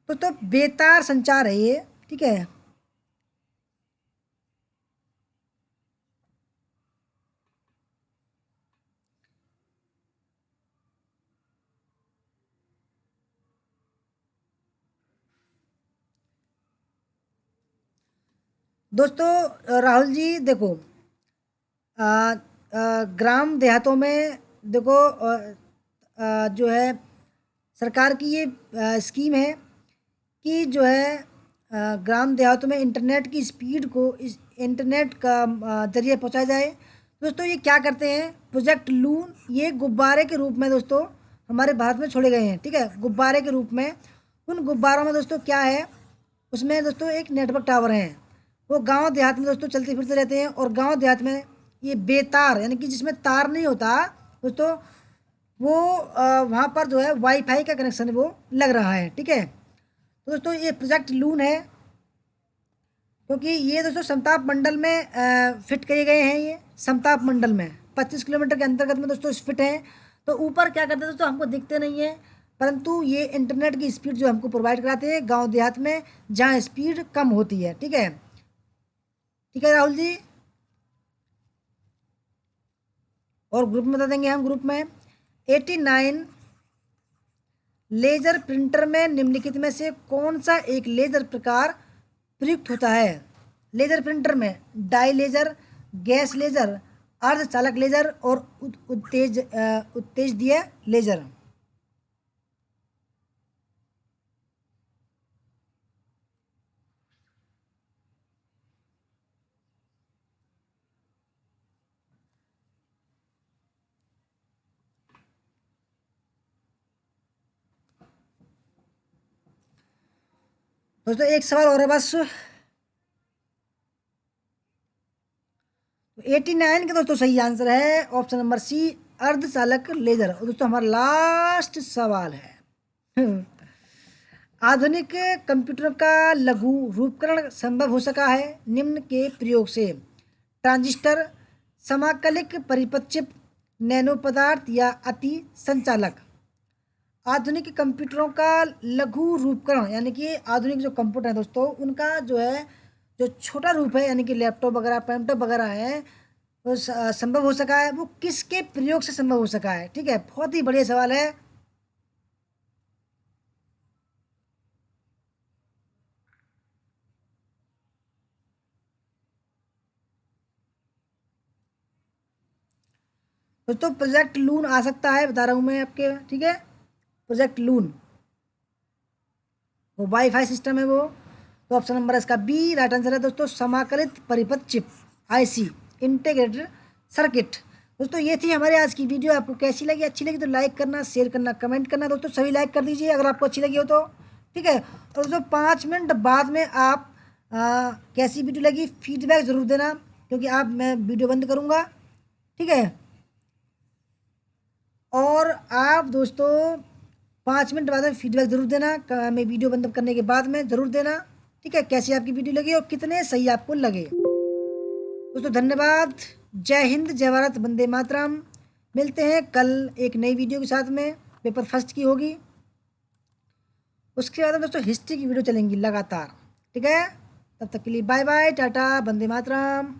तो बेतार संचार है ये, ठीक है। दोस्तों राहुल जी देखो, अ, ग्राम देहातों में देखो जो है सरकार की ये स्कीम है कि जो है ग्राम देहातों में इंटरनेट की स्पीड को इस इंटरनेट का जरिए पहुंचाया जाए। दोस्तों ये क्या करते हैं, प्रोजेक्ट लून, ये गुब्बारे के रूप में दोस्तों हमारे भारत में छोड़े गए हैं, ठीक है, गुब्बारे के रूप में। उन गुब्बारों में दोस्तों क्या है, उसमें दोस्तों एक नेटवर्क टावर है, वो गांव देहात में दोस्तों चलते फिरते रहते हैं। और गांव देहात में ये बेतार यानी कि जिसमें तार नहीं होता दोस्तों, वो वहाँ पर जो है वाईफाई का कनेक्शन वो लग रहा है, ठीक है। तो दोस्तों ये प्रोजेक्ट लून है क्योंकि ये दोस्तों समताप मंडल में फिट किए गए हैं, ये समताप मंडल में 25 किलोमीटर के अंतर्गत में दोस्तों फिट हैं। तो ऊपर क्या करते हैं दोस्तों, हमको दिखते नहीं है, परंतु ये इंटरनेट की स्पीड जो हमको प्रोवाइड कराते हैं गांव देहात में जहाँ स्पीड कम होती है, ठीक है। ठीक है राहुल जी, और ग्रुप में बता देंगे हम, ग्रुप में 89, लेजर प्रिंटर में निम्नलिखित में से कौन सा एक लेजर प्रकार प्रयुक्त होता है? लेजर प्रिंटर में डाई लेजर, गैस लेजर, अर्धचालक लेजर और उत्तेजदीय लेजर। दोस्तों एक सवाल और है बस। 89 का दोस्तों सही आंसर है ऑप्शन नंबर सी, अर्धचालक लेजर। और दोस्तों हमारा लास्ट सवाल है आधुनिक कंप्यूटर का लघु रूपकरण संभव हो सका है निम्न के प्रयोग से? ट्रांजिस्टर, समाकलिक परिपथ, नैनो पदार्थ या अति संचालक? आधुनिक कंप्यूटरों का लघु रूपकरण यानी कि आधुनिक जो कंप्यूटर है दोस्तों उनका जो है जो छोटा रूप है यानी कि लैपटॉप वगैरह पैंटॉप वगैरह है वो संभव हो सका है, वो किसके प्रयोग से संभव हो सका है? ठीक है, बहुत ही बढ़िया सवाल है। दोस्तों प्रोजेक्ट लून आ सकता है, बता रहा हूँ मैं आपके, ठीक है। प्रोजेक्ट लून वो वाईफाई सिस्टम है वो। तो ऑप्शन नंबर इसका बी राइट आंसर है दोस्तों, समाकलित परिपथ चिप, आईसी, इंटीग्रेटेड सर्किट। दोस्तों ये थी हमारे आज की वीडियो। आपको कैसी लगी? अच्छी लगी तो लाइक करना, शेयर करना, कमेंट करना। दोस्तों सभी लाइक कर दीजिए अगर आपको अच्छी लगी हो तो, ठीक है। और दोस्तों 5 मिनट बाद में आप कैसी वीडियो लगी फीडबैक ज़रूर देना, क्योंकि आप मैं वीडियो बंद करूँगा, ठीक है। और आप दोस्तों 5 मिनट बाद में फीडबैक ज़रूर देना, मैं वीडियो बंद करने के बाद में ज़रूर देना, ठीक है, कैसी आपकी वीडियो लगी और कितने सही आपको लगे। दोस्तों धन्यवाद। जय हिंद, जय भारत, वंदे मातरम। मिलते हैं कल एक नई वीडियो के साथ में, पेपर फर्स्ट की होगी। उसके बाद में दोस्तों हिस्ट्री की वीडियो चलेंगी लगातार, ठीक है। तब तक के लिए बाय बाय, टाटा, वंदे मातरम।